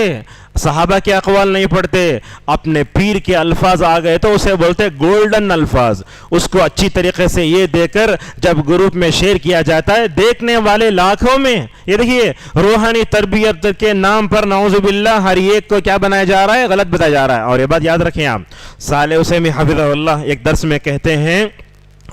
صحابہ کے اقوال نہیں پڑھتے, اپنے پیر کے الفاظ آ گئے تو اسے بولتے گولڈن الفاظ. اس کو اچھی طریقے سے یہ دے کر جب گروپ میں شیئر کیا جاتا ہے, دیکھنے والے لاکھوں میں. یہ دیکھیے روحانی تربیت کے نام پر نعوذ باللہ ہر ایک کو کیا بنایا جا رہا ہے, غلط بتایا جا رہا ہے. اور یہ بات یاد رکھیں آپ, صالح عثیمین حفظہ اللہ ایک درس میں کہتے ہیں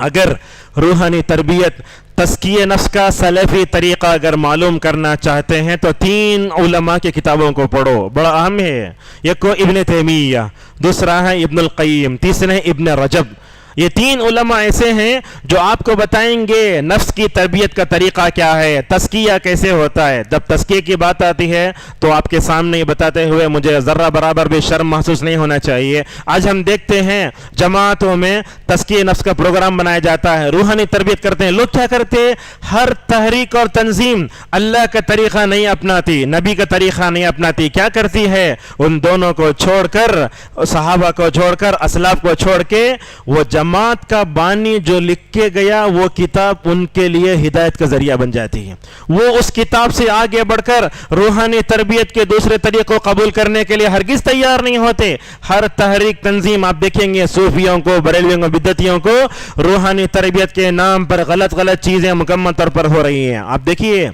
اگر روحانی تربیت تزکیہ نفس کا سلفی طریقہ اگر معلوم کرنا چاہتے ہیں تو 3 علماء کی کتابوں کو پڑھو، بڑا اہم ہے. ایک کو ابن تیمیہ، دوسرا ہے ابن القیم، تیسرا ہے ابن رجب. یہ 3 علماء ایسے ہیں جو آپ کو بتائیں گے نفس کی تربیت کا طریقہ کیا ہے، تزکیہ کیسے ہوتا ہے. جب تزکیہ کی بات آتی ہے تو آپ کے سامنے بتاتے ہوئے مجھے ذرہ برابر بھی شرم محسوس نہیں ہونا چاہیے. آج ہم دیکھتے ہیں جماعتوں میں تزکیہ نفس کا پروگرام بنایا جاتا ہے، روحانی تربیت کرتے ہیں. لوگ کیا کرتے ہیں، ہر تحریک اور تنظیم اللہ کا طریقہ نہیں اپناتی، نبی کا طریقہ نہیں اپناتی. کیا کرتی ہے، ان دونوں کو چھوڑ کر، صحابہ کو چھوڑ کر، اسلاف کو چھوڑ کے، وہ جماعت کا بانی جو لکھ کے گیا وہ کتاب ان کے لیے ہدایت کا ذریعہ بن جاتی ہے. وہ اس کتاب سے آگے بڑھ کر روحانی تربیت کے دوسرے طریقوں قبول کرنے کے لیے ہرگز تیار نہیں ہوتے. ہر تحریک تنظیم آپ دیکھیں گے صوفیوں کو، بریلویوں کو، بدعتیوں کو روحانی تربیت کے نام پر غلط چیزیں مکمل طور پر ہو رہی ہیں. آپ دیکھیے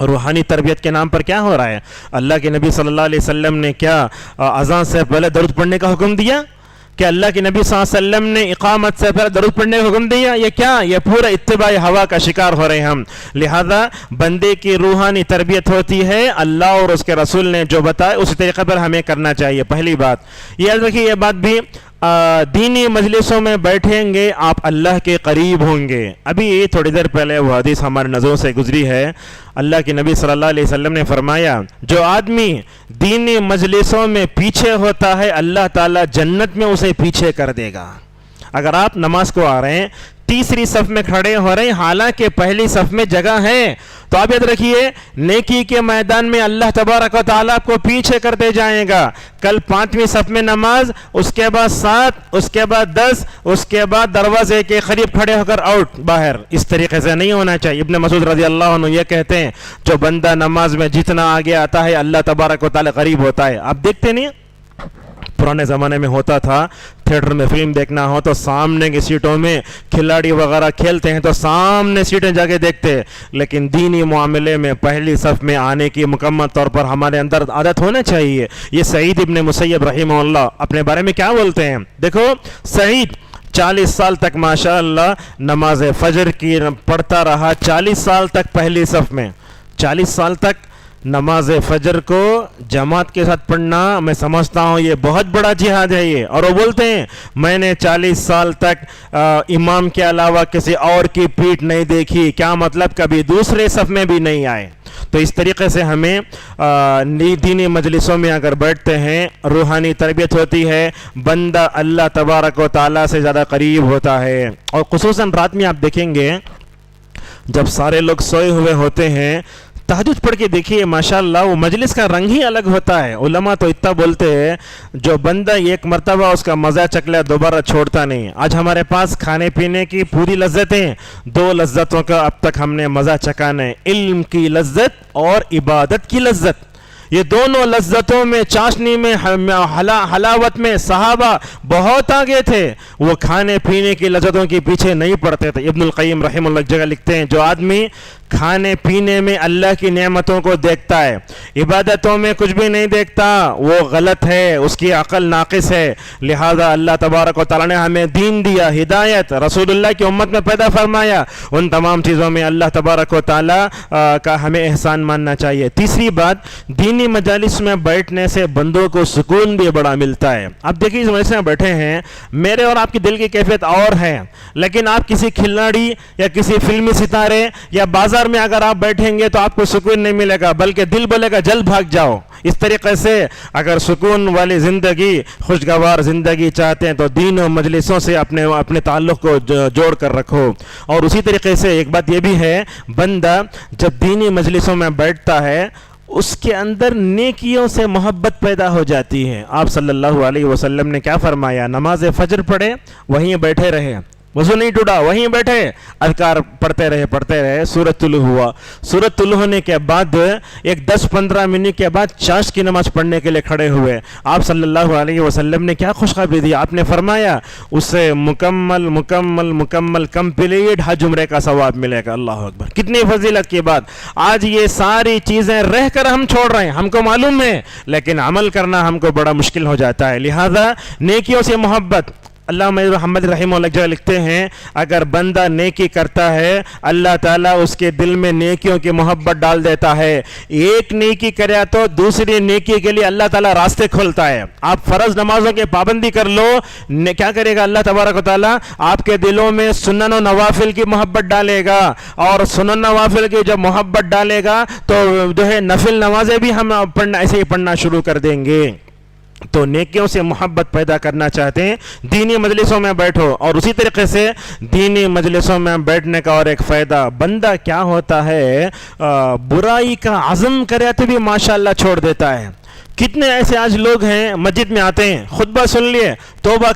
روحانی تربیت کے نام پر کیا ہو رہا ہے. اللہ کے نبی صلی اللہ علیہ وسلم نے کیا اذان سے پہلے درود پڑھنے کا حکم دیا؟ کہ اللہ کے نبی صلی اللہ علیہ وسلم نے اقامت سے پہلے درود پڑھنے کا حکم دیا؟ یہ کیا، یہ پورا اتباع ہوا کا شکار ہو رہے ہیں ہم. لہذا بندے کی روحانی تربیت ہوتی ہے اللہ اور اس کے رسول نے جو بتایا اسی طریقے پر ہمیں کرنا چاہیے. پہلی بات یاد رکھیے، یہ بات بھی دینی مجلسوں میں بیٹھیں گے آپ اللہ کے قریب ہوں گے. ابھی تھوڑی دیر پہلے وہ حدیث ہمارے نظروں سے گزری ہے. اللہ کے نبی صلی اللہ علیہ وسلم نے فرمایا جو آدمی دینی مجلسوں میں پیچھے ہوتا ہے اللہ تعالیٰ جنت میں اسے پیچھے کر دے گا. اگر آپ نماز کو آ رہے ہیں، تیسری صف میں کھڑے ہو رہے ہیں، حالانکہ پہلی صف میں جگہ ہے، تو آپ یاد رکھیے نیکی کے میدان میں اللہ تبارک و تعالیٰ آپ کو پیچھے کرتے جائے گا. کل 5ویں صف میں نماز، اس کے بعد 7، اس کے بعد 10، اس کے بعد دروازے کے قریب کھڑے ہو کر آؤٹ باہر. اس طریقے سے نہیں ہونا چاہیے. ابن مسعود رضی اللہ عنہ یہ کہتے ہیں جو بندہ نماز میں جتنا آگے آتا ہے اللہ تبارک و تعالیٰ قریب ہوتا ہے. آپ دیکھتے نہیں، پرانے زمانے میں ہوتا تھا تھیٹر میں فلم دیکھنا ہو تو سامنے کی سیٹوں میں کھلاڑی وغیرہ کھیلتے ہیں تو سامنے سیٹیں جا کے دیکھتے، لیکن دینی معاملے میں پہلی صف میں آنے کی مکمل طور پر ہمارے اندر عادت ہونا چاہیے. یہ سعید ابن مسیب رحمہ اللہ اپنے بارے میں کیا بولتے ہیں، دیکھو سعید 40 سال تک ماشاءاللہ نماز فجر کی پڑھتا رہا، 40 سال تک پہلی صف میں، 40 سال تک نماز فجر کو جماعت کے ساتھ پڑھنا میں سمجھتا ہوں یہ بہت بڑا جہاد ہے یہ. اور وہ بولتے ہیں میں نے 40 سال تک امام کے علاوہ کسی اور کی پیٹھ نہیں دیکھی. کیا مطلب، کبھی دوسرے صف میں بھی نہیں آئے. تو اس طریقے سے ہمیں دینی مجلسوں میں اگر بیٹھتے ہیں روحانی تربیت ہوتی ہے، بندہ اللہ تبارک و تعالیٰ سے زیادہ قریب ہوتا ہے. اور خصوصاً رات میں آپ دیکھیں گے جب سارے لوگ سوئے ہوئے ہوتے ہیں، تہجد پڑھ کے دیکھیے ماشاءاللہ وہ مجلس کا رنگ ہی الگ ہوتا ہے. علماء تو اتنا بولتے ہیں جو بندہ ایک مرتبہ اس کا مزہ چکھ لے دوبارہ چھوڑتا نہیں. آج ہمارے پاس کھانے پینے کی پوری لذتیں، 2 لذتوں کا اب تک ہم نے مزہ چکھانا ہے، علم کی لذت اور عبادت کی لذت. یہ دونوں لذتوں میں، چاشنی میں، حلاوت میں صحابہ بہت آگے تھے. وہ کھانے پینے کی لذتوں کے پیچھے نہیں پڑتے تھے. ابن القیم رحمہ اللہ جگہ لکھتے ہیں جو آدمی کھانے پینے میں اللہ کی نعمتوں کو دیکھتا ہے، عبادتوں میں کچھ بھی نہیں دیکھتا، وہ غلط ہے، اس کی عقل ناقص ہے. لہذا اللہ تبارک و تعالیٰ نے ہمیں دین دیا، ہدایت رسول اللہ کی امت میں پیدا فرمایا. ان تمام چیزوں میں اللہ تبارک و تعالیٰ کا ہمیں احسان ماننا چاہیے. تیسری بات، دینی مجالس میں بیٹھنے سے بندوں کو سکون بھی بڑا ملتا ہے. آپ دیکھیے اس مجلس میں بیٹھے ہیں، میرے اور آپ کی دل کی کیفیت اور ہے، لیکن آپ کسی کھلاڑی یا کسی فلمی ستارے یا بازار میں اگر آپ بیٹھیں گے تو آپ کو سکون نہیں ملے گا، بلکہ دل بولے گا جلد بھاگ جاؤ. اس طریقے سے اگر سکون والی زندگی، خوشگوار زندگی چاہتے ہیں تو دین و مجلسوں سے اپنے تعلق کو جوڑ کر رکھو. اور اسی طریقے سے ایک بات یہ بھی ہے، بندہ جب دینی مجلسوں میں بیٹھتا ہے اس کے اندر نیکیوں سے محبت پیدا ہو جاتی ہے. آپ صلی اللہ علیہ وسلم نے کیا فرمایا، نماز فجر پڑھے وہیں بیٹھے رہے، وضو نہیں ٹوٹا وہیں بیٹھے، اذکار پڑھتے رہے. سورۃ طلوع ہوا، سورۃ طلوع ہونے کے بعد ایک 10-15 منٹ کے بعد چاشت کی نماز پڑھنے کے لیے کھڑے ہوئے. آپ صلی اللہ علیہ وسلم نے کیا خوشخبری دی، آپ نے فرمایا اسے مکمل کمپلیٹ حج عمرے کا ثواب ملے گا. اللہ اکبر، کتنی فضیلت کی بات. آج یہ ساری چیزیں رہ کر ہم چھوڑ رہے ہیں، ہم کو معلوم ہے، لیکن عمل کرنا ہم کو بڑا مشکل ہو جاتا ہے. لہذا نیکیوں سے محبت، علامہ محمد رحمہ اللہ جو لکھتے ہیں اگر بندہ نیکی کرتا ہے اللہ تعالیٰ اس کے دل میں نیکیوں کی محبت ڈال دیتا ہے. ایک نیکی کرے تو دوسری نیکی کے لیے اللہ تعالیٰ راستے کھولتا ہے. آپ فرض نمازوں کی پابندی کر لو, کیا کرے گا اللہ تبارک و تعالیٰ آپ کے دلوں میں سنن و نوافل کی محبت ڈالے گا, اور سنن نوافل کی جب محبت ڈالے گا تو جو ہے نفل نمازیں بھی ہم پڑھنا ایسے ہی پڑھنا شروع کر دیں گے. تو نیکیوں سے محبت پیدا کرنا چاہتے ہیں دینی مجلسوں میں بیٹھو. اور اسی طریقے سے دینی مجلسوں میں بیٹھنے کا اور ایک فائدہ, بندہ کیا ہوتا ہے برائی کا عزم کرے تو بھی ماشاءاللہ چھوڑ دیتا ہے. کتنے ایسے آج لوگ ہیں مسجد میں آتے ہیں, خطبہ سن لیے, توبہ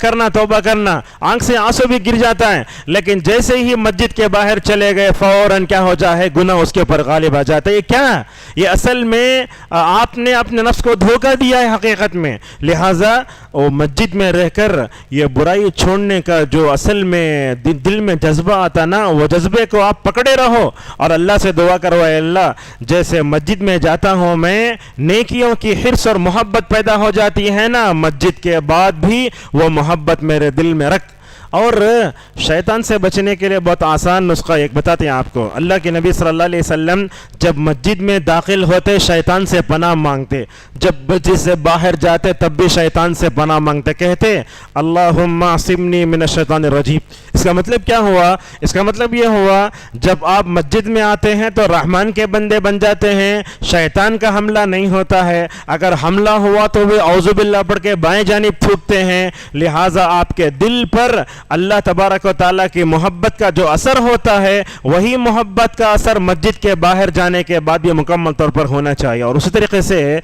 کرنا, آنکھ سے آنسو بھی گر جاتا ہے, لیکن جیسے ہی مسجد کے باہر چلے گئے فوراً کیا ہو جائے گناہ اس کے اوپر غالب آ جاتا ہے. یہ کیا, یہ اصل میں آپ نے اپنے نفس کو دھوکہ دیا ہے حقیقت میں. لہٰذا وہ مسجد میں رہ کر یہ برائی چھوڑنے کا جو اصل میں دل میں جذبہ آتا نا, وہ جذبے کو آپ پکڑے رہو اور اللہ سے دعا کرو, اے اللہ جیسے مسجد میں جاتا ہوں میں نیکیوں کی حرص اور محبت پیدا ہو جاتی ہے نا, مسجد کے بعد بھی وہ محبت میرے دل میں رکھ. اور شیطان سے بچنے کے لیے بہت آسان نسخہ ایک بتاتے ہیں آپ کو. اللہ کے نبی صلی اللہ علیہ وسلم جب مسجد میں داخل ہوتے شیطان سے پناہ مانگتے, جب مسجد سے باہر جاتے تب بھی شیطان سے پناہ مانگتے, کہتے اللہم عصمنی من الشیطان الرجیم. اس کا مطلب کیا ہوا؟ اس کا مطلب یہ ہوا جب آپ مسجد میں آتے ہیں تو رحمان کے بندے بن جاتے ہیں, شیطان کا حملہ نہیں ہوتا ہے. اگر حملہ ہوا تو وہ اعوذ باللہ پڑھ کے بائیں جانب پھوٹتے ہیں. لہٰذا آپ کے دل پر اللہ تبارک و تعالیٰ کی محبت کا جو اثر ہوتا ہے وہی محبت کا اثر مسجد کے باہر جانے کے بعد بھی مکمل طور پر ہونا چاہیے. اور اسی طریقے سے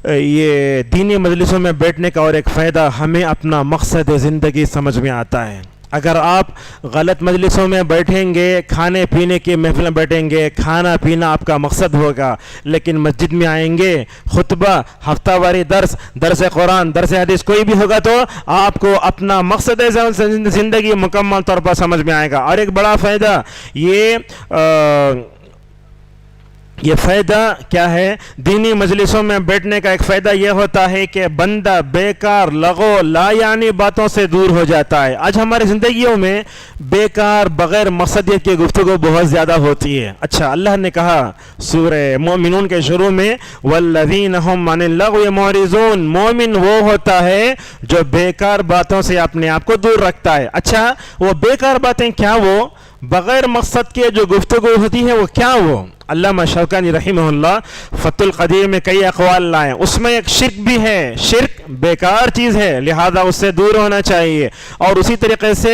یہ دینی مجلسوں میں بیٹھنے کا اور ایک فائدہ, ہمیں اپنا مقصد زندگی سمجھ میں آتا ہے. اگر آپ غلط مجلسوں میں بیٹھیں گے, کھانے پینے کی محفل میں بیٹھیں گے, کھانا پینا آپ کا مقصد ہوگا, لیکن مسجد میں آئیں گے, خطبہ, ہفتہ واری درس قرآن, درس حدیث کوئی بھی ہوگا تو آپ کو اپنا مقصد زندگی مکمل طور پر سمجھ میں آئے گا. اور ایک بڑا فائدہ یہ فائدہ کیا ہے, دینی مجلسوں میں بیٹھنے کا ایک فائدہ یہ ہوتا ہے کہ بندہ بیکار لغو لا یعنی باتوں سے دور ہو جاتا ہے. آج ہماری زندگیوں میں بیکار بغیر مقصدیت کی گفتگو بہت زیادہ ہوتی ہے. اچھا, اللہ نے کہا سورہ مومنون کے شروع میں والذین هم عن اللغو معرضون, مومن وہ ہوتا ہے جو بیکار باتوں سے اپنے آپ کو دور رکھتا ہے. اچھا, وہ بیکار باتیں کیا, وہ بغیر مقصد کے جو گفتگو ہوتی ہے وہ کیا, وہ علامہ شوکانی رحمہ اللہ فتح القدیر میں کئی اقوال لائے. اس میں ایک شرک بھی ہے, شرک بیکار چیز ہے, لہذا اس سے دور ہونا چاہیے. اور اسی طریقے سے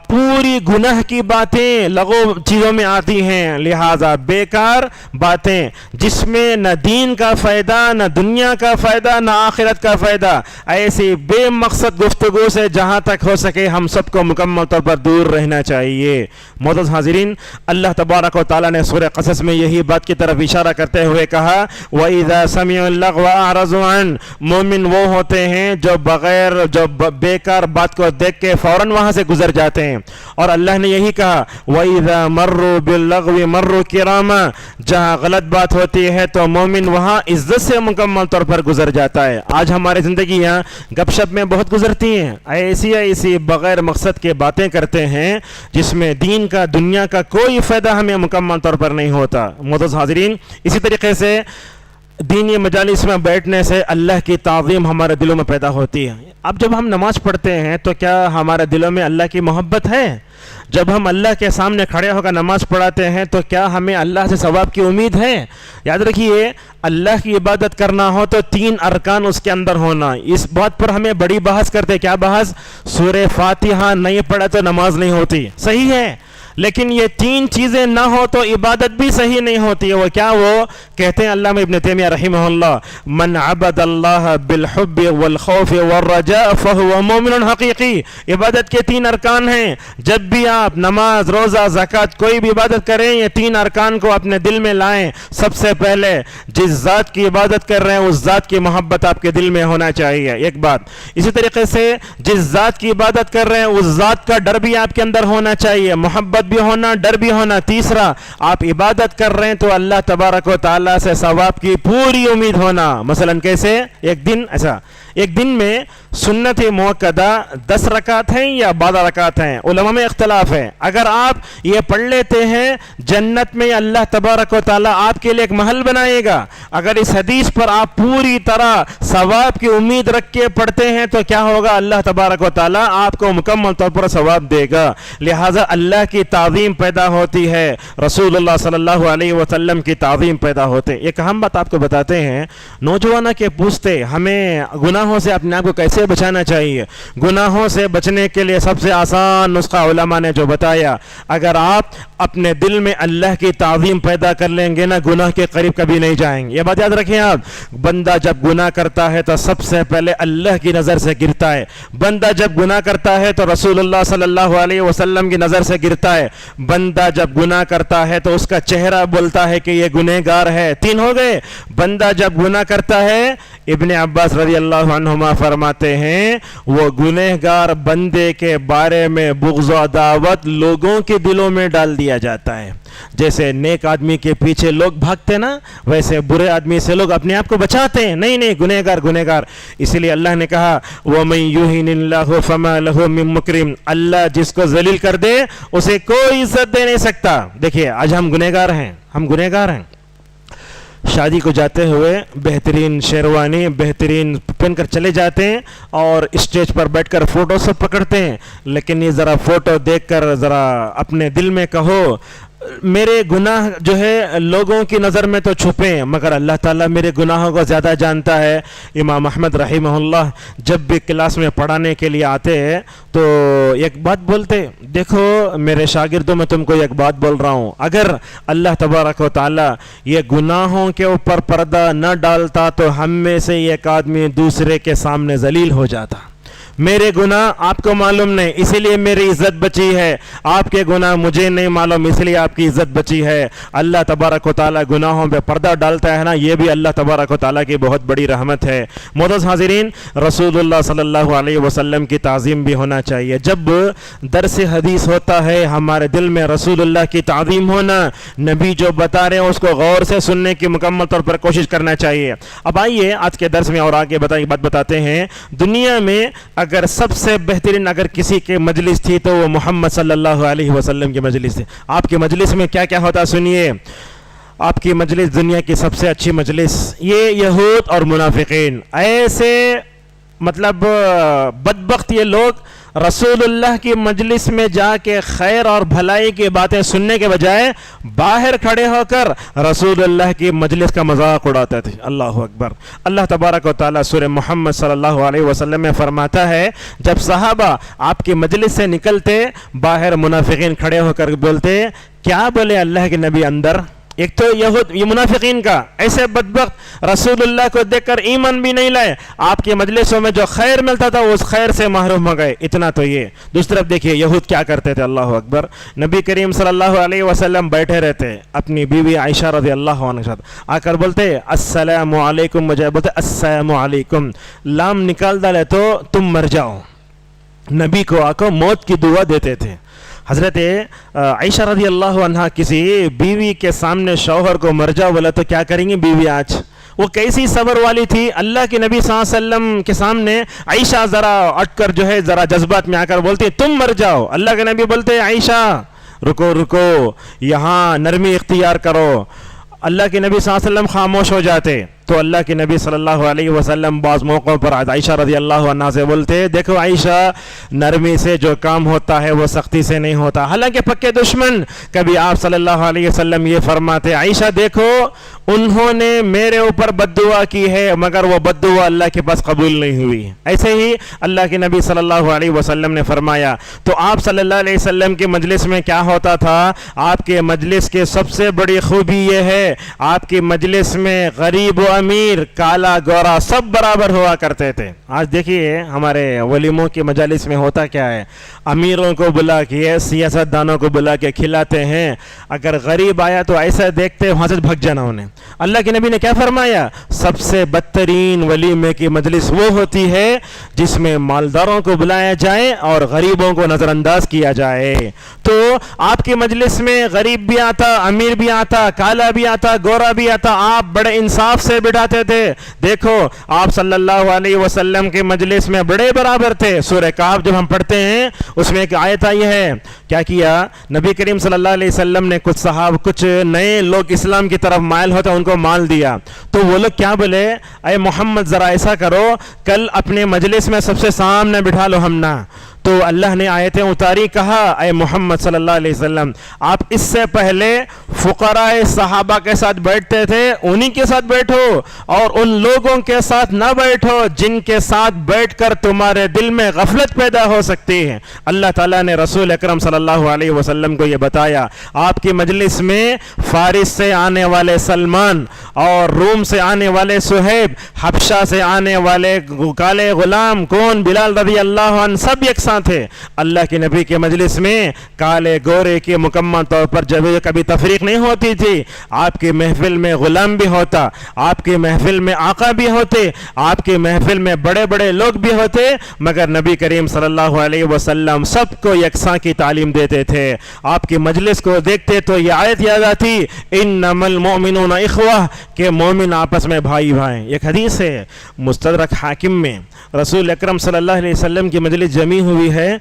پوری گناہ کی باتیں لغو چیزوں میں آتی ہیں, لہذا بیکار باتیں جس میں نہ دین کا فائدہ, نہ دنیا کا فائدہ, نہ آخرت کا فائدہ, ایسی بے مقصد گفتگو سے جہاں تک ہو سکے ہم سب کو مکمل طور پر دور رہنا چاہیے. معزز حاضرین, اللہ تبارک و تعالیٰ نے سورہ قصص میں یہی بات کی طرف اشارہ کرتے ہوئے کہا وَإِذَا سَمِعُوا اللَّغْوَ أَعْرَضُوا عَنْهُ, مومن وہ ہوتے ہیں جو بیکار بات کو دیکھ کے فوراً وہاں سے گزر جاتے ہیں. اور اللہ نے یہی کہا وَإِذَا مَرُّوا بِاللَّغْوِ مَرُّوا كِرَامًا, جہاں غلط بات ہوتی ہے تو مومن وہاں عزت سے مکمل طور پر گزر جاتا ہے. آج ہماری زندگیاں گپ شپ میں بہت گزرتی ہیں, ایسی بغیر مقصد کے باتیں کرتے ہیں جس میں دین کا دنیا کا کوئی فائدہ ہمیں مکمل طور پر نہیں ہوتا. معزز حاضرین, اسی طریقے سے دینی مجالس میں بیٹھنے سے اللہ کی تعظیم ہمارے دلوں میں پیدا ہوتی ہے. اب جب ہم نماز پڑھتے ہیں تو کیا ہمارے دلوں میں اللہ کی محبت ہے؟ جب ہم اللہ کے سامنے کھڑے ہو کر نماز پڑھاتے ہیں تو کیا ہمیں اللہ سے ثواب کی امید ہے؟ یاد رکھیے, اللہ کی عبادت کرنا ہو تو 3 ارکان اس کے اندر ہونا. اس بات پر ہمیں بڑی بحث کرتے, کیا بحث؟ سورہ فاتحہ نہیں پڑھا تو نماز نہیں ہوتی. صحیح ہے, لیکن یہ 3 چیزیں نہ ہو تو عبادت بھی صحیح نہیں ہوتی ہے. وہ کیا؟ وہ کہتے ہیں علامہ ابن تیمیہ رحمہ اللہ من عبد اللہ بالحب والخوف والرجاء فهو مومن حقیقی. عبادت کے 3 ارکان ہیں. جب بھی آپ نماز, روزہ, زکوٰۃ کوئی بھی عبادت کریں یہ 3 ارکان کو اپنے دل میں لائیں. سب سے پہلے جس ذات کی عبادت کر رہے ہیں اس ذات کی محبت آپ کے دل میں ہونا چاہیے, ایک بات. اسی طریقے سے جس ذات کی عبادت کر رہے ہیں اس ذات کا ڈر بھی آپ کے اندر ہونا چاہیے, محبت بھی ہونا, ڈر بھی ہونا. تیسرا, آپ عبادت کر رہے ہیں تو اللہ تبارک و تعالیٰ سے ثواب کی پوری امید ہونا. مثلا کیسے؟ ایک دن ایسا ایک دن میں سنت موقدہ 10 رکعت ہیں یا 12 رکعت ہیں، علماء میں اختلاف ہے۔ اگر آپ یہ پڑھ لیتے ہیں جنت میں اللہ تبارک و تعالیٰ آپ کے لیے ایک محل بنائے گا۔ اگر اس حدیث پر آپ پوری طرح ثواب کی امید رکھ کے پڑھتے ہیں تو کیا ہوگا، اللہ تبارک و تعالیٰ آپ کو مکمل طور پر ثواب دے گا۔ لہٰذا اللہ کی تعظیم پیدا ہوتی ہے، رسول اللہ صلی اللہ علیہ وسلم کی تعظیم پیدا ہوتے۔ ایک اہم بات آپ کو بتاتے ہیں، نوجوانوں کے پوچھتے ہمیں گناہوں سے اپنے آپ کو کیسے بچانا چاہیے۔ گناہوں سے بچنے کے لیے سب سے آسان نسخہ علماء نے جو بتایا، اگر آپ اپنے دل میں اللہ کی تعظیم پیدا کر لیں گے نا، گناہ کے قریب کبھی نہیں جائیں گے۔ یہ بات یاد رکھیں آپ، بندہ جب گناہ کرتا ہے تو سب سے پہلے اللہ کی نظر سے گرتا ہے۔ بندہ جب گناہ کرتا ہے تو رسول اللہ صلی اللہ علیہ وسلم کی نظر سے گرتا ہے۔ بندہ جب گناہ کرتا ہے تو اس کا چہرہ بولتا ہے کہ یہ گنہگار ہے۔ 3 ہو گئے۔ بندہ جب گناہ کرتا ہے، ابن عباس رضی اللہ عنہما فرماتے ہیں، وہ گنہگار بندے کے بارے میں بغض و عداوت لوگوں کے دلوں میں ڈال دیا جاتا ہے۔ جیسے نیک آدمی کے پیچھے لوگ بھاگتے نا، ویسے برے آدمی سے لوگ اپنے آپ کو بچاتے ہیں۔ نہیں گنہگار گنہگار۔ اسی لیے اللہ نے کہا وَمَن يُهِنِ اللَّهُ فَمَا لَهُ مِن مُكْرِمٍ، اللہ جس کو ذلیل کر دے اسے کوئی عزت دے نہیں سکتا۔ دیکھیے آج ہم گنہگار ہیں، ہم گنہگار ہیں۔ شادی کو جاتے ہوئے بہترین شیروانی بہترین پہن کر چلے جاتے ہیں اور اسٹیج پر بیٹھ کر فوٹو سب پکڑتے ہیں، لیکن یہ ذرا فوٹو دیکھ کر ذرا اپنے دل میں کہو میرے گناہ جو ہے لوگوں کی نظر میں تو چھپے ہیں مگر اللہ تعالیٰ میرے گناہوں کو زیادہ جانتا ہے۔ امام احمد رحمہ اللہ جب بھی کلاس میں پڑھانے کے لیے آتے ہیں تو ایک بات بولتے، دیکھو میرے شاگردوں میں تم کو ایک بات بول رہا ہوں، اگر اللہ تبارک و تعالیٰ یہ گناہوں کے اوپر پردہ نہ ڈالتا تو ہم میں سے ایک آدمی دوسرے کے سامنے ذلیل ہو جاتا۔ میرے گناہ آپ کو معلوم نہیں اسی لیے میری عزت بچی ہے، آپ کے گناہ مجھے نہیں معلوم اس لیے آپ کی عزت بچی ہے۔ اللہ تبارک و تعالیٰ گناہوں پہ پردہ ڈالتا ہے نا، یہ بھی اللہ تبارک و تعالیٰ کی بہت بڑی رحمت ہے۔ معزز حاضرین، رسول اللہ صلی اللہ علیہ وسلم کی تعظیم بھی ہونا چاہیے۔ جب درس حدیث ہوتا ہے ہمارے دل میں رسول اللہ کی تعظیم ہونا، نبی جو بتا رہے ہیں اس کو غور سے سننے کی مکمل طور پر کوشش کرنا چاہیے۔ اب آئیے آج کے درس میں اور آگے بات بتاتے ہیں۔ دنیا میں اگر سب سے بہترین اگر کسی کے مجلس تھی تو وہ محمد صلی اللہ علیہ وسلم کی مجلس تھی۔ آپ کے مجلس میں کیا کیا ہوتا سنیے۔ آپ کی مجلس دنیا کی سب سے اچھی مجلس، یہ یہود اور منافقین ایسے مطلب بدبخت یہ لوگ رسول اللہ کی مجلس میں جا کے خیر اور بھلائی کی باتیں سننے کے بجائے باہر کھڑے ہو کر رسول اللہ کی مجلس کا مذاق اڑاتے تھے۔ اللہ اکبر۔ اللہ تبارک و تعالیٰ سورہ محمد صلی اللہ علیہ وسلم میں فرماتا ہے جب صحابہ آپ کی مجلس سے نکلتے باہر منافقین کھڑے ہو کر بولتے، کیا بولے اللہ کے نبی اندر؟ ایک تو یہ منافقین کا ایسے بدبخت رسول اللہ کو دیکھ کر ایمان بھی نہیں لائے، آپ کے مجلسوں میں جو خیر ملتا تھا اس خیر سے محروم ہو گئے۔ اتنا تو یہ، دوسری طرف دیکھیے یہود کیا کرتے تھے۔ اللہ اکبر۔ نبی کریم صلی اللہ علیہ وسلم بیٹھے رہتے، اپنی بیوی عائشہ رضی اللہ عنہ کے ساتھ آ کر بولتے السلام علیکم، مجھے بولتے السلام علیکم، لام نکال ڈالے تو تم مر جاؤ۔ نبی کو آ کر موت کی دعا دیتے تھے۔ حضرت عائشہ رضی اللہ عنہ کسی بیوی کے سامنے شوہر کو مر جاؤ بولا تو کیا کریں گی بیوی آج؟ وہ کیسی صبر والی تھی۔ اللہ کے نبی صلی اللہ علیہ وسلم کے سامنے عائشہ ذرا اٹھ کر جو ہے ذرا جذبات میں آ کر بولتی تم مر جاؤ، اللہ کے نبی بولتے عائشہ رکو یہاں نرمی اختیار کرو۔ اللہ کے نبی صلی اللہ علیہ وسلم خاموش ہو جاتے تو اللہ کے نبی صلی اللہ علیہ وسلم بعض موقعوں پر عائشہ رضی اللہ عنہ سے بولتے دیکھو عائشہ، نرمی سے جو کام ہوتا ہے وہ سختی سے نہیں ہوتا۔ حالانکہ پکے دشمن، کبھی آپ صلی اللہ علیہ وسلم یہ فرماتے عائشہ دیکھو انہوں نے میرے اوپر بد دعا کی ہے مگر وہ بد دعا اللہ کے پاس قبول نہیں ہوئی۔ ایسے ہی اللہ کے نبی صلی اللہ علیہ وسلم نے فرمایا تو آپ صلی اللہ علیہ وسلم کے مجلس میں کیا ہوتا تھا؟ آپ کے مجلس کی سب سے بڑی خوبی یہ ہے آپ کی مجلس میں غریب و امیر، کالا گورا سب برابر ہوا کرتے تھے۔ آج دیکھیے ہمارے ولیموں کی مجالس میں ہوتا کیا ہے، امیروں کو بلا کے سیاست دانوں کو بلا کے کھلاتے ہیں، اگر غریب آیا تو ایسا دیکھتے وہاں سے بھگ جانا انہیں۔ اللہ کے نبی نے کیا فرمایا؟ سب سے بدترین ولیمے کی مجلس وہ ہوتی ہے جس میں مالداروں کو بلایا جائے اور غریبوں کو نظر انداز کیا جائے۔ تو آپ کی مجلس میں غریب بھی آتا، امیر بھی آتا، کالا بھی آتا، گورا بھی آتا، آپ بڑے انصاف سے بٹھاتے تھے۔ دیکھو آپ صلی اللہ علیہ وسلم کی مجلس میں بڑے برابر تھے۔ سورہ کہف جب ہم پڑھتے ہیں اس میں ایک آیت آئی ہے، کیا کیا نبی کریم صلی اللہ علیہ وسلم نے کچھ نئے لوگ اسلام کی طرف مائل ہوتے ان کو مال دیا، تو وہ لوگ کیا بولے؟ اے محمد ذرا ایسا کرو، کل اپنے مجلس میں سب سے سامنے بٹھا لو ہم نا۔ تو اللہ نے آیتیں اتاری، کہا اے محمد صلی اللہ علیہ وسلم آپ اس سے پہلے فقراء صحابہ کے ساتھ بیٹھتے تھے، انہی کے ساتھ بیٹھو، اور ان لوگوں کے ساتھ نہ بیٹھو جن کے ساتھ بیٹھ کر تمہارے دل میں غفلت پیدا ہو سکتی ہے۔ اللہ تعالیٰ نے رسول اکرم صلی اللہ علیہ وسلم کو یہ بتایا، آپ کی مجلس میں فارس سے آنے والے سلمان اور روم سے آنے والے صہیب، حبشہ سے آنے والے کالے غلام کون بلال رضی اللہ عنہ، سب یکساں تھے۔ اللہ کے نبی کے مجلس میں کالے گورے کی مکمل طور پر جب کبھی تفریق نہیں ہوتی تھی۔ آپ کی محفل میں غلام بھی ہوتا، آپ کی محفل میں آقا بھی ہوتے، آپ کی محفل میں بڑے بڑے لوگ بھی ہوتے، مگر نبی کریم صلی اللہ علیہ وسلم سب کو یکساں کی تعلیم دیتے تھے۔ آپ کی مجلس کو دیکھتے تو یہ آیت یاد آتی، انما المؤمنون اخوہ، کہ مومن آپس میں بھائی بھائی۔ ایک حدیث ہے مستدرک حاکم میں، رسول اکرم صلی اللہ علیہ وسلم کی مجلس جمی ہوئی ہے،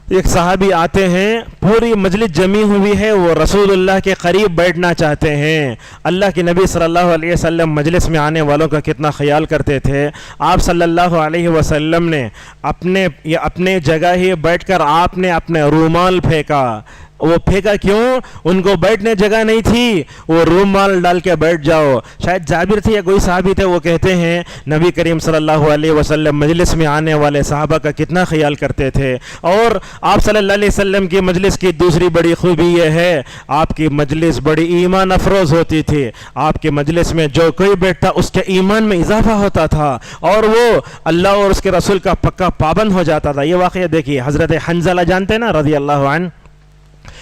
ایک صحابی آتے ہیں، پوری مجلس جمی ہوئی ہے، وہ رسول اللہ کے قریب بیٹھنا چاہتے ہیں۔ اللہ کے نبی صلی اللہ علیہ وسلم مجلس میں آنے والوں کا کتنا خیال کرتے تھے۔ آپ صلی اللہ علیہ وسلم نے اپنے جگہ ہی بیٹھ کر آپ نے اپنے رومال پھینکا۔ وہ پھینکا کیوں؟ ان کو بیٹھنے جگہ نہیں تھی، وہ رومال ڈال کے بیٹھ جاؤ۔ شاید جابر تھے یا کوئی صحابی تھے، وہ کہتے ہیں نبی کریم صلی اللہ علیہ وسلم مجلس میں آنے والے صحابہ کا کتنا خیال کرتے تھے۔ اور آپ صلی اللہ علیہ وسلم کی مجلس کی دوسری بڑی خوبی یہ ہے، آپ کی مجلس بڑی ایمان افروز ہوتی تھی۔ آپ کی مجلس میں جو کوئی بیٹھتا اس کے ایمان میں اضافہ ہوتا تھا، اور وہ اللہ اور اس کے رسول کا پکا پابند ہو جاتا تھا۔ یہ واقعہ دیکھیے، حضرت حنظلہ جانتے ہیں نا رضی اللہ عنہ،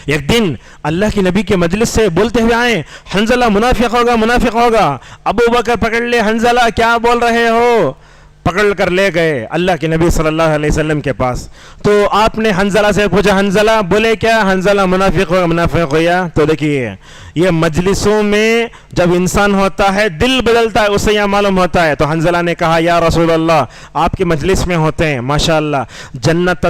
ایک دن اللہ کی نبی کے مجلس سے بولتے ہوئے آئے، حنظلہ منافق ہوگا منافق ہوگا۔ ابو بکر پکڑ لے، حنظلہ کیا بول رہے ہو؟ پکڑ کر لے گئے اللہ کے نبی صلی اللہ علیہ وسلم کے پاس۔ تو آپ نے حنظلہ سے پوچھا، حنظلہ بولے کیا؟ حنظلہ منافق ہوگا منافق ہویا۔ تو دیکھیے یہ مجلسوں میں جب انسان ہوتا ہے دل بدلتا ہے، اسے یہ معلوم ہوتا ہے۔ تو حنظلہ نے کہا یا رسول اللہ آپ کی مجلس میں ہوتے ہیں ماشاءاللہ جنت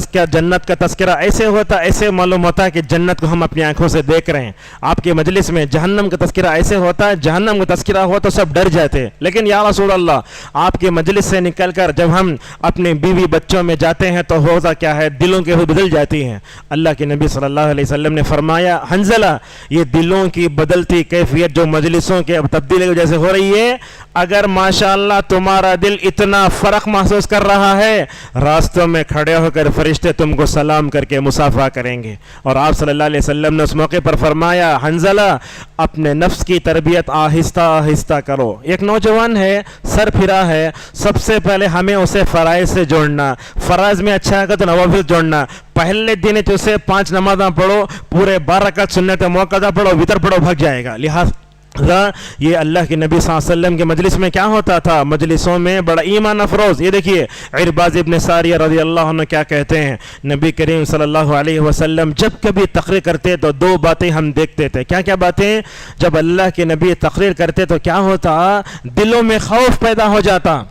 کا تذکرہ ایسے ہوتا، ایسے معلوم ہوتا ہے کہ جنت کو ہم اپنی آنکھوں سے دیکھ رہے ہیں۔ آپ کی مجلس میں جہنم کا تذکرہ ایسے ہوتا ہے، جہنم کا تذکرہ ہو تو سب ڈر جاتے ہیں۔ لیکن یا رسول اللہ آپ کی مجلس سے نکل کر جب ہم اپنے بیوی بچوں میں جاتے ہیں تو ہوتا کیا ہے، دلوں کے ہو بدل جاتی ہیں۔ اللہ کے نبی صلی اللہ علیہ وسلم نے فرمایا، حنظلہ یہ دلوں کی بدلتی کیفیت جو مجلسوں کے تبدیلی کی وجہ سے ہو رہی ہے، اگر ماشاءاللہ تمہارا دل اتنا فرق محسوس کر رہا ہے، راستوں میں کھڑے ہو کر فرشتے تم کو سلام کر کے مصافحہ کریں گے۔ اور آپ صلی اللہ علیہ وسلم نے اس موقع پر فرمایا، حنظلہ اپنے نفس کی تربیت آہستہ آہستہ کرو۔ ایک نوجوان ہے، سر پھرا ہے، سب سے پہلے ہمیں اسے فرائض سے جوڑنا، فرائض میں اچھا ہے تو نوافل جوڑنا۔ پہلے دن اسے 5 نمازاں پڑھو، پورے 12 رکعت سنت موقعہ پڑھو، وتر پڑھو، بھگ جائے گا۔ لہٰذا یہ اللہ کے نبی صلی اللہ علیہ وسلم کے مجلس میں کیا ہوتا تھا؟ مجلسوں میں بڑا ایمان افروز۔ یہ دیکھیے عرباض ابن ساریہ رضی اللہ عنہ کیا کہتے ہیں، نبی کریم صلی اللہ علیہ وسلم جب کبھی تقریر کرتے تو 2 باتیں ہم دیکھتے تھے۔ کیا کیا باتیں؟ جب اللہ کے نبی تقریر کرتے تو کیا ہوتا؟ دلوں میں خوف پیدا ہو جاتا۔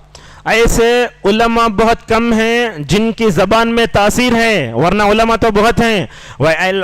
ایسے علماء بہت کم ہیں جن کی زبان میں تاثیر ہے، ورنہ علماء تو بہت ہیں۔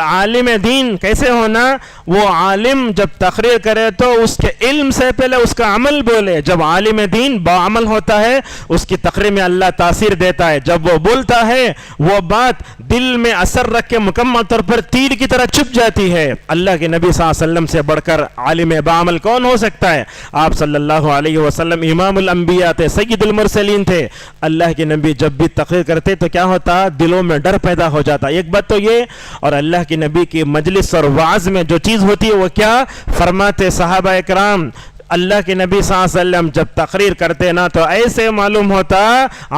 عالم دین کیسے ہونا؟ وہ عالم جب تقریر کرے تو اس کے علم سے پہلے اس کا عمل بولے۔ جب عالم دین باعمل ہوتا ہے اس کی تقریر میں اللہ تاثیر دیتا ہے۔ جب وہ بولتا ہے وہ بات دل میں اثر رکھ کے مکمل طور پر تیر کی طرح چھپ جاتی ہے۔ اللہ کے نبی صلی اللہ علیہ وسلم سے بڑھ کر عالم باعمل کون ہو سکتا ہے؟ آپ صلی اللہ علیہ وسلم امام الانبیاء تھے، سید المرسلین تھے۔ اللہ کے نبی جب بھی تقریر کرتے تو کیا ہوتا؟ دلوں میں ڈر پیدا ہو جاتا۔ ایک بات تو یہ، اور اللہ کے نبی کی مجلس اور وعظ میں جو چیز ہوتی ہے وہ کیا فرماتے صحابہ اکرام، اللہ کے نبی صلی اللہ علیہ وسلم جب تقریر کرتے نا تو ایسے معلوم ہوتا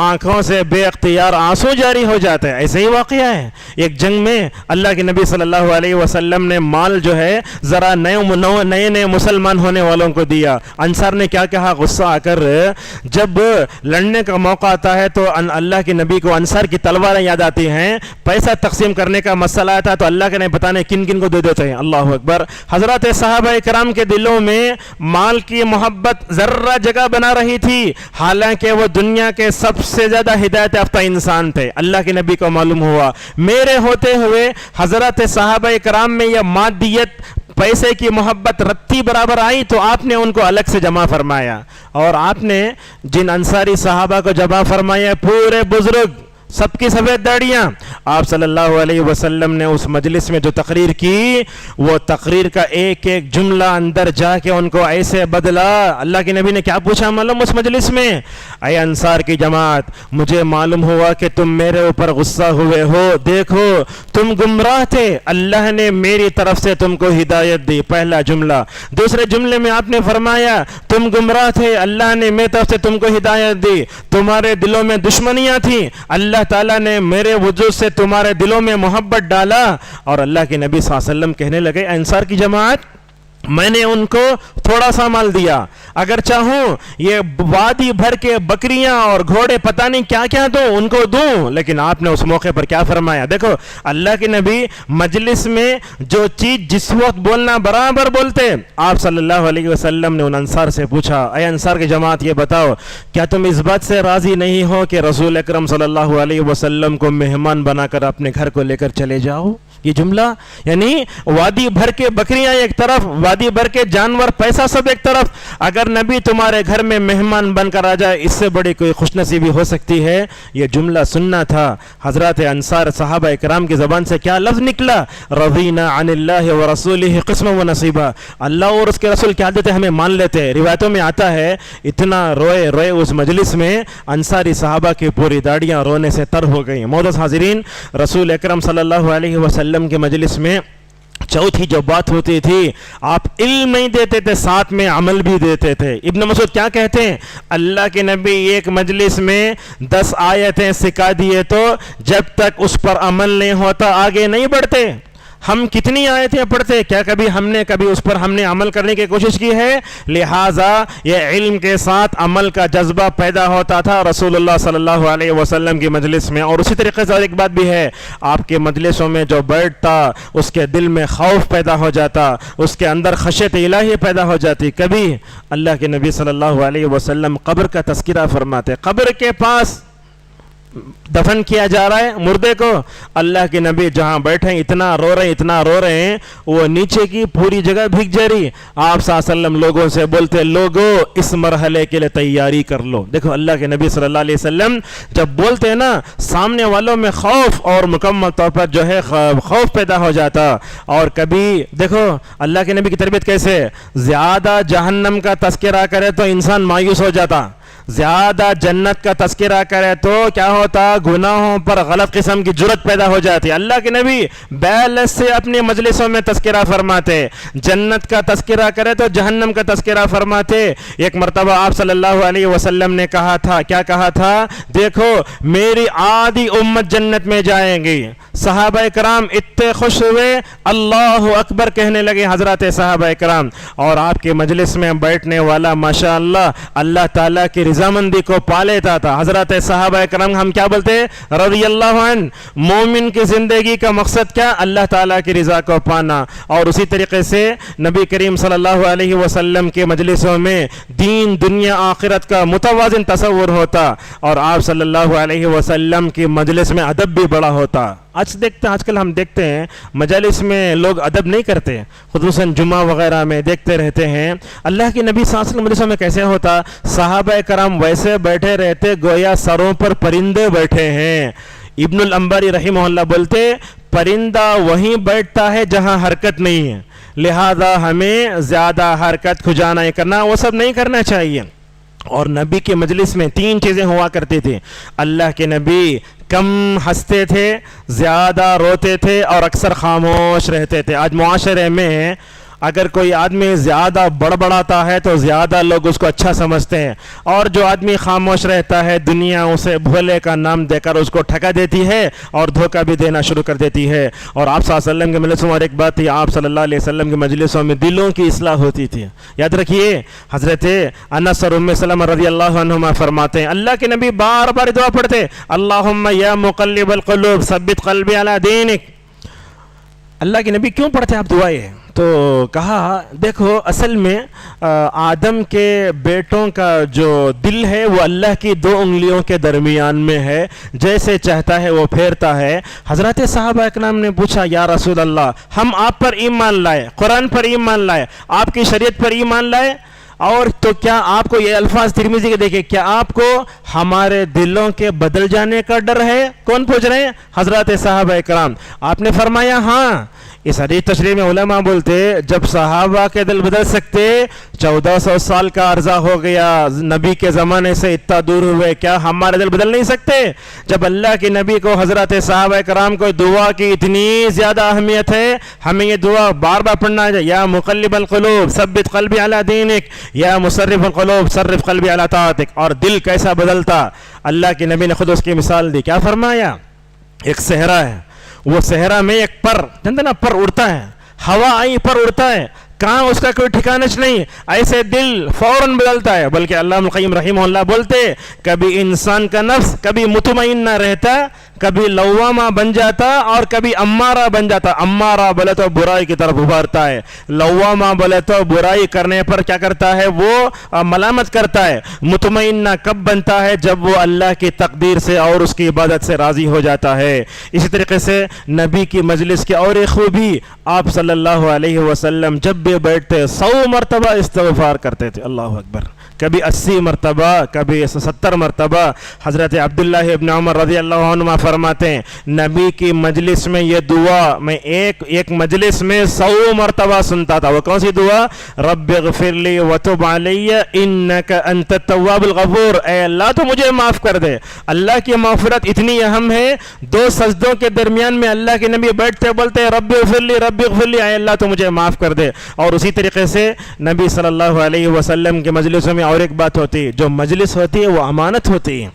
آنکھوں سے بے اختیار آنسو جاری ہو جاتے. ایسے ہی واقعہ ہے. ایک جنگ میں اللہ کے نبی صلی اللہ علیہ وسلم نے مال جو ہے ذرا نئے مسلمان ہونے والوں کو دیا. انصار نے کیا کہا غصہ آ کر, جب لڑنے کا موقع آتا ہے تو اللہ کے نبی کو انصار کی تلواریں یاد آتی ہیں. پیسہ تقسیم کرنے کا مسئلہ آتا تو اللہ کے نے بتانے کن کن کو دے دیتے ہیں. اللہ اکبر. حضرات صحابہ کرام کے دلوں میں مال کی محبت ذرہ جگہ بنا رہی تھی, حالانکہ وہ دنیا کے سب سے زیادہ ہدایت یافتہ انسان تھے. اللہ کے نبی کو معلوم ہوا میرے ہوتے ہوئے حضرات صحابہ کرام میں یہ مادیت پیسے کی محبت رتی برابر آئی تو آپ نے ان کو الگ سے جمع فرمایا. اور آپ نے جن انصاری صحابہ کو جمع فرمایا پورے بزرگ سب کی سفید داڑیاں, آپ صلی اللہ علیہ وسلم نے اس مجلس میں جو تقریر کی وہ تقریر کا ایک ایک جملہ اندر جا کے ان کو ایسے بدلا. اللہ کے نبی نے کیا پوچھا معلوم اس مجلس میں, اے انصار کی جماعت مجھے معلوم ہوا کہ تم میرے اوپر غصہ ہوئے ہو, دیکھو تم گمراہ تھے, اللہ نے میری طرف سے تم کو ہدایت دی. پہلا جملہ. دوسرے جملے میں آپ نے فرمایا تم گمراہ تھے, اللہ نے میری طرف سے تم کو ہدایت دی. تمہارے دلوں میں دشمنیاں تھیں, اللہ تعالیٰ نے میرے وجود سے تمہارے دلوں میں محبت ڈالا. اور اللہ کے نبی صلی اللہ علیہ وسلم کہنے لگے انصار کی جماعت میں نے ان کو تھوڑا سا مال دیا, اگر چاہوں یہ وادی بھر کے بکریاں اور گھوڑے پتہ نہیں کیا کیا دوں ان کو دوں, لیکن آپ نے اس موقع پر کیا فرمایا. دیکھو اللہ کے نبی مجلس میں جو چیز جس وقت بولنا برابر بولتے. آپ صلی اللہ علیہ وسلم نے ان انصار سے پوچھا اے انصار کی جماعت یہ بتاؤ کیا تم اس بات سے راضی نہیں ہو کہ رسول اکرم صلی اللہ علیہ وسلم کو مہمان بنا کر اپنے گھر کو لے کر چلے جاؤ. یہ جملہ یعنی وادی بھر کے بکریاں ایک طرف, وادی بھر کے جانور پیسہ سب ایک طرف, اگر نبی تمہارے گھر میں مہمان بن کر آ جائے اس سے بڑی کوئی خوش نصیبی ہو سکتی ہے. یہ جملہ سننا تھا. حضرات انصار صحابہ کرام کی زبان سے کیا لفظ نکلا, رضینا عن اللہ ورسولہ قسما و نصیبا, اللہ اور اس کے رسول کیا دیتے ہمیں مان لیتے. روایتوں میں آتا ہے اتنا روئے اس مجلس میں انصاری صحابہ کی پوری داڑیاں رونے سے تر ہو گئیں. معزز حاضرین, رسول اکرم صلی اللہ علیہ وسلم کے مجلس میں چوتھی جو بات ہوتی تھی آپ علم نہیں دیتے تھے ساتھ میں عمل بھی دیتے تھے. ابن مسعود کیا کہتے ہیں, اللہ کے نبی ایک مجلس میں 10 آیتیں سکھا دیے تو جب تک اس پر عمل نہیں ہوتا آگے نہیں بڑھتے. ہم کتنی آیتیں پڑھتے, کیا کبھی ہم نے اس پر عمل کرنے کی کوشش کی ہے. لہٰذا یہ علم کے ساتھ عمل کا جذبہ پیدا ہوتا تھا رسول اللہ صلی اللہ علیہ وسلم کی مجلس میں. اور اسی طریقے سے ایک بات بھی ہے, آپ کے مجلسوں میں جو بیٹھتا اس کے دل میں خوف پیدا ہو جاتا, اس کے اندر خشیت الہی پیدا ہو جاتی. کبھی اللہ کے نبی صلی اللہ علیہ وسلم قبر کا تذکرہ فرماتے, قبر کے پاس دفن کیا جا رہا ہے مردے کو, اللہ کے نبی جہاں بیٹھے اتنا رو رہے ہیں وہ نیچے کی پوری جگہ بھیگ جا رہی. آپ صلی اللہ علیہ وسلم لوگوں سے بولتے لوگوں اس مرحلے کے لیے تیاری کر لو. دیکھو اللہ کے نبی صلی اللہ علیہ وسلم جب بولتے ہیں نا سامنے والوں میں خوف اور مکمل طور پر جو ہے خوف پیدا ہو جاتا. اور کبھی دیکھو اللہ کے نبی کی تربیت کیسے, زیادہ جہنم کا تذکرہ کرے تو انسان مایوس ہو جاتا, زیادہ جنت کا تذکرہ کرے تو کیا ہوتا, گناہوں پر غلط قسم کی جرت پیدا ہو جاتی. اللہ کے نبی بیلنس سے اپنی مجلسوں میں تذکرہ فرماتے, جنت کا تذکرہ کرے تو جہنم کا تذکرہ فرماتے. ایک مرتبہ آپ صلی اللہ علیہ وسلم نے کہا تھا, کیا کہا تھا, دیکھو میری آدھی امت جنت میں جائیں گی. صحابہ کرام اتنے خوش ہوئے اللہ اکبر کہنے لگے حضرات صحابہ کرام. اور آپ کے مجلس میں بیٹھنے والا ماشاءاللہ اللہ تعالیٰ کی رضامندی کو پا لیتا تھا. حضرات صحابہ کرام ہم کیا بولتے رضی اللہ عنہ, مومن کی زندگی کا مقصد کیا, اللہ تعالیٰ کی رضا کو پانا. اور اسی طریقے سے نبی کریم صلی اللہ علیہ وسلم کے مجلسوں میں دین دنیا آخرت کا متوازن تصور ہوتا, اور آپ صلی اللہ علیہ وسلم کی مجلس میں ادب بھی بڑا ہوتا. آج کل ہم دیکھتے ہیں مجالس میں لوگ ادب نہیں کرتے, خصوصاً جمعہ وغیرہ میں دیکھتے رہتے ہیں. اللہ کے نبی صلی اللہ علیہ وسلم مجلسوں میں کیسے ہوتا, صحابہ کرام ویسے بیٹھے رہتے گویا سروں پر پرندے بیٹھے ہیں. ابن الانباری رحمہ اللہ بولتے پرندہ وہیں بیٹھتا ہے جہاں حرکت نہیں ہے, لہذا ہمیں زیادہ حرکت کھجانا کرنا وہ سب نہیں کرنا چاہیے. اور نبی کے مجلس میں 3 چیزیں ہوا کرتی تھی. اللہ کے نبی کم ہنستے تھے, زیادہ روتے تھے, اور اکثر خاموش رہتے تھے. آج معاشرے میں اگر کوئی آدمی زیادہ بڑبڑاتا ہے تو زیادہ لوگ اس کو اچھا سمجھتے ہیں، اور جو آدمی خاموش رہتا ہے دنیا اسے بھولے کا نام دے کر اس کو ٹھگا دیتی ہے اور دھوکہ بھی دینا شروع کر دیتی ہے۔ اور آپ صلی اللہ علیہ وسلم کے مجلسوں میں اور ایک بات تھی، آپ صلی اللہ علیہ وسلم کے مجلسوں میں دلوں کی اصلاح ہوتی تھی۔ یاد رکھیے، حضرت انس اور ام سلمہ رضی اللہ عنہما فرماتے ہیں اللہ کے نبی بار بار دعا پڑھتے، اللہم یا مقلب القلوب ثبت قلبی علی دینک۔ اللہ کے نبی کیوں پڑھتے آپ دعائیں؟ تو کہا دیکھو اصل میں آدم کے بیٹوں کا جو دل ہے وہ اللہ کی 2 انگلیوں کے درمیان میں ہے، جیسے چاہتا ہے وہ پھیرتا ہے۔ حضرت صحابہ اکرام نے پوچھا یا رسول اللہ، ہم آپ پر ایمان لائے، قرآن پر ایمان لائے، آپ کی شریعت پر ایمان لائے، اور تو کیا آپ کو یہ الفاظ ترمذی کے دیکھیں، کیا آپ کو ہمارے دلوں کے بدل جانے کا ڈر ہے؟ کون پوچھ رہے ہیں؟ حضرات صحابہ اکرام۔ آپ نے فرمایا ہاں۔ اس حدیث تشریح میں علماء بولتے جب صحابہ کے دل بدل سکتے، 1400 سال کا عرصہ ہو گیا نبی کے زمانے سے اتنا دور ہوئے، کیا ہمارے دل بدل نہیں سکتے؟ جب اللہ کے نبی کو حضرت صحابہ کرام کو دعا کی اتنی زیادہ اہمیت ہے، ہمیں یہ دعا بار بار پڑھنا ہے، یا مقلب القلوب ثبت قلبی علی دینک، یا مصرف القلوب صرف قلبی علی طاعتک۔ اور دل کیسا بدلتا، اللہ کے نبی نے خود اس کی مثال دی، کیا فرمایا؟ ایک صحرا ہے، وہ صحرا میں ایک پر، جانتے نا پر اڑتا ہے، ہوا آئی پر اڑتا ہے، کہاں اس کا کوئی ٹھکانش نہیں، ایسے دل فوراً بدلتا ہے۔ بلکہ علامہ ابن القیم رحمہ اللہ بولتے کبھی انسان کا نفس کبھی مطمئن نہ رہتا، کبھی لوامہ بن جاتا اور کبھی امارہ بن جاتا۔ امارہ بولے تو برائی کی طرف ابھارتا ہے، لوامہ بولے تو برائی کرنے پر کیا کرتا ہے، وہ ملامت کرتا ہے۔ مطمئنہ کب بنتا ہے؟ جب وہ اللہ کی تقدیر سے اور اس کی عبادت سے راضی ہو جاتا ہے۔ اسی طریقے سے نبی کی مجلس کی اور ایک خوبی، آپ صلی اللہ علیہ وسلم جب بھی بیٹھتے 100 مرتبہ استغفار کرتے تھے، اللہ اکبر، کبھی 80 مرتبہ، کبھی 70 مرتبہ۔ حضرت عبداللہ ابن عمر رضی اللہ عنہ فرماتے ہیں نبی کی مجلس میں یہ دعا میں ایک مجلس میں 100 مرتبہ سنتا تھا۔ وہ کون سی دعا؟ رب اغفر لی وتب علی انک انت التواب الغفور، اے اللہ تو مجھے معاف کر دے۔ اللہ کی مغفرت اتنی اہم ہے، 2 سجدوں کے درمیان میں اللہ کے نبی بیٹھتے بولتے رب اغفر لی رب اغفر لی، اے اللہ تو مجھے معاف کر دے۔ اور اسی طریقے سے نبی صلی اللہ علیہ وسلم کے مجلسوں میں اور ایک بات ہوتی ہے، جو مجلس ہوتی ہے وہ امانت ہوتی ہے۔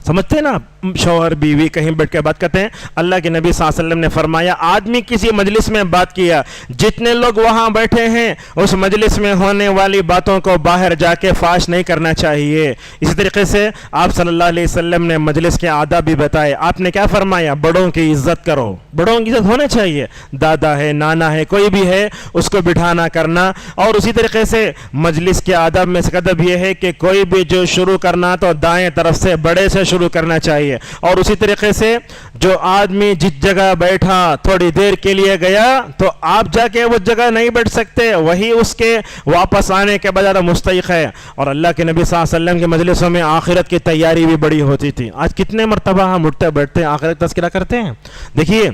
سمجھتے ہیں نا، شوہر بیوی کہیں بیٹھ کے بات کرتے ہیں، اللہ کے نبی صلی اللہ علیہ وسلم نے فرمایا آدمی کسی مجلس میں بات کیا، جتنے لوگ وہاں بیٹھے ہیں اس مجلس میں ہونے والی باتوں کو باہر جا کے فاش نہیں کرنا چاہیے۔ اسی طریقے سے آپ صلی اللہ علیہ وسلم نے مجلس کے آداب بھی بتائے۔ آپ نے کیا فرمایا؟ بڑوں کی عزت کرو، بڑوں کی عزت ہونا چاہیے، دادا ہے، نانا ہے، کوئی بھی ہے، اس کو بٹھانا کرنا۔ اور اسی طریقے سے مجلس کے آداب میں سے ادب یہ ہے کہ کوئی بھی جو شروع کرنا تو دائیں طرف سے بڑے سے شروع کرنا چاہیے۔ اور اسی طریقے سے جو آدمی جس جگہ بیٹھا تھوڑی دیر کے لیے گیا تو آپ جا کے وہ جگہ نہیں بیٹھ سکتے، وہی اس کے واپس آنے کے بجائے مستحق ہے۔ اور اللہ کے نبی صلی اللہ علیہ وسلم کے مجلسوں میں آخرت کی تیاری بھی بڑی ہوتی تھی۔ آج کتنے مرتبہ ہم اٹھتے بیٹھتے ہیں آخرت کا تذکرہ کرتے ہیں؟ دیکھیے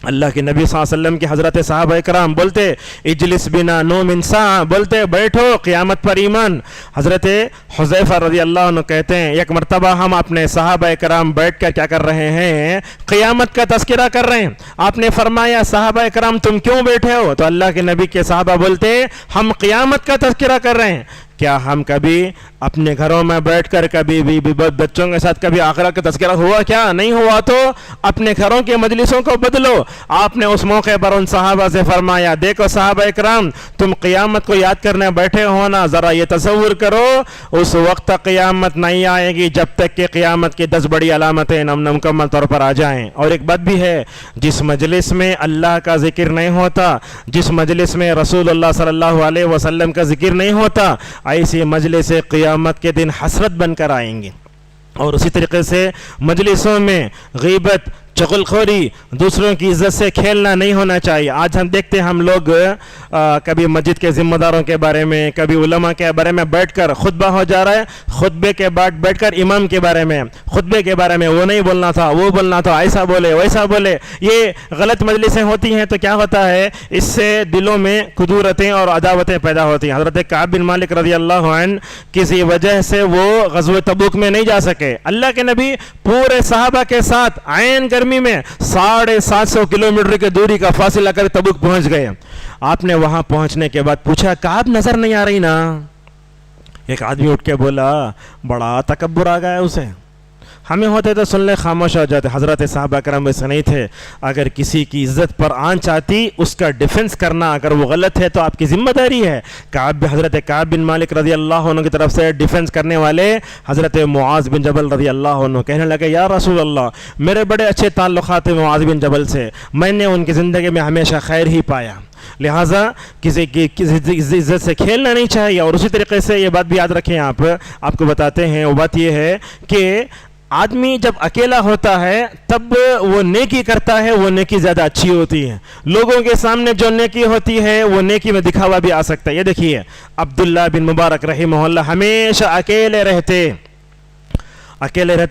اللہ کے نبی صلی اللہ علیہ وسلم کے حضرت صحابہ کرام بولتے اجلس بنا نوم ساعہ، بولتے بیٹھو قیامت پر ایمان۔ حضرت حذیفہ رضی اللہ عنہ کہتے ہیں ایک مرتبہ ہم اپنے صحابہ کرام بیٹھ کر کیا کر رہے ہیں؟ قیامت کا تذکرہ کر رہے ہیں۔ آپ نے فرمایا صحابہ کرام تم کیوں بیٹھے ہو؟ تو اللہ کے نبی کے صحابہ بولتے ہم قیامت کا تذکرہ کر رہے ہیں۔ کیا ہم کبھی اپنے گھروں میں بیٹھ کر کبھی بھی بچوں کے ساتھ کبھی آخرت کا تذکرہ ہوا؟ کیا نہیں ہوا؟ تو اپنے گھروں کے مجلسوں کو بدلو۔ آپ نے اس موقع پر ان صحابہ سے فرمایا دیکھو صحابہ اکرام تم قیامت کو یاد کرنے بیٹھے ہو نا، ذرا یہ تصور کرو اس وقت تک قیامت نہیں آئے گی جب تک کہ قیامت کی 10 بڑی علامتیں مکمل طور پر آ جائیں۔ اور ایک بات بھی ہے، جس مجلس میں اللہ کا ذکر نہیں ہوتا، جس مجلس میں رسول اللہ صلی اللہ علیہ وسلم کا ذکر نہیں ہوتا، ایسی مجلس قیامت کے دن حسرت بن کر آئیں گی۔ اور اسی طریقے سے مجلسوں میں غیبت، چغلخوری، دوسروں کی عزت سے کھیلنا نہیں ہونا چاہیے۔ آج ہم دیکھتے ہیں ہم لوگ کبھی مسجد کے ذمہ داروں کے بارے میں، کبھی علماء کے بارے میں بیٹھ کر خطبہ ہو جا رہا ہے، خطبے کے بعد بیٹھ کر امام کے بارے میں، خطبے کے بارے میں وہ نہیں بولنا تھا، وہ بولنا تھا، ایسا بولے ویسا بولے۔ یہ غلط مجلسیں ہوتی ہیں تو کیا ہوتا ہے، اس سے دلوں میں کدورتیں اور عداوتیں پیدا ہوتی ہیں۔ حضرت کعب بن مالک رضی اللہ عنہ کسی وجہ سے وہ غزوہ تبوک میں نہیں جا سکے، اللہ کے نبی پورے صحابہ کے ساتھ عین گرمی میں 750 کلومیٹر کی دوری کا فاصلہ کر تبوک پہنچ گئے۔ آپ نے وہاں پہنچنے کے بعد پوچھا کعب نظر نہیں آ رہی نا؟ ایک آدمی اٹھ کے بولا بڑا تکبر آ گیا اسے، ہمیں ہوتے تو سن لے خاموش ہو جاتے. حضرت صحابہ کرام ویسے نہیں تھے. اگر کسی کی عزت پر آنچ آتی اس کا ڈیفنس کرنا اگر وہ غلط ہے تو آپ کی ذمہ داری ہے. حضرت کعب بن مالک رضی اللہ عنہ کی طرف سے ڈیفنس کرنے والے حضرت معاذ بن جبل رضی اللہ عنہ کہنے لگے یا رسول اللہ میرے بڑے اچھے تعلقات ہیں معاذ بن جبل سے، میں نے ان کی زندگی میں ہمیشہ خیر ہی پایا، لہٰذا کسی کی عزت سے کھیلنا نہیں چاہیے. اور اسی طریقے سے یہ بات بھی یاد رکھیں، آپ کو بتاتے ہیں وہ بات یہ ہے کہ آدمی جب اکیلا ہوتا ہے تب وہ نیکی کرتا ہے، وہ نیکی زیادہ اچھی ہوتی ہے. لوگوں کے سامنے جو نیکی ہوتی ہے وہ نیکی میں دکھاوا بھی آ سکتا ہے. یہ دیکھیے عبداللہ بن مبارک رحمہ اللہ ہمیشہ اکیلے رہتے.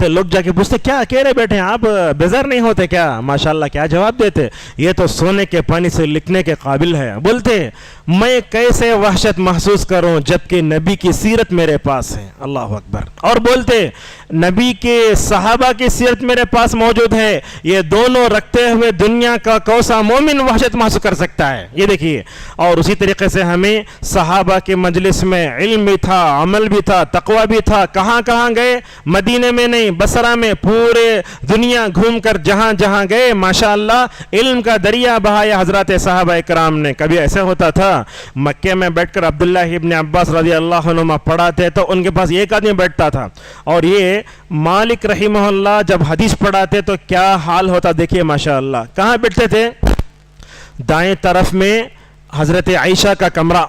لوگ جا کے پوچھتے کیا اکیلے بیٹھے ہیں آپ، بیزار نہیں ہوتے کیا؟ ماشاءاللہ کیا جواب دیتے، یہ تو سونے کے پانی سے لکھنے کے قابل ہے. بولتے میں کیسے وحشت محسوس کروں جبکہ نبی کی سیرت میرے پاس ہے. اللہ اکبر. اور بولتے نبی کے صحابہ کی سیرت میرے پاس موجود ہے، یہ دونوں رکھتے ہوئے دنیا کا کوسا مومن وحشت محسوس کر سکتا ہے. یہ دیکھیے. اور اسی طریقے سے ہمیں صحابہ کے مجلس میں علم بھی تھا، عمل بھی تھا، تقوی بھی تھا. کہاں کہاں گئے؟ مدینے میں نہیں، بصرہ میں، پورے دنیا گھوم کر جہاں جہاں گئے ماشاءاللہ علم کا دریا بہایا حضرات صحابہ اکرام نے. کبھی ایسا ہوتا تھا مکے میں بیٹھ کر عبداللہ ابن عباس رضی اللہ عنہما پڑھاتے تو ان کے پاس ایک آدمی بیٹھتا تھا، اور یہ مالک رحمہ اللہ جب حدیث پڑھاتے تو کیا حال ہوتا دیکھیے ماشاءاللہ. کہاں بیٹھتے تھے؟ دائیں طرف میں حضرت عائشہ کا کمرہ،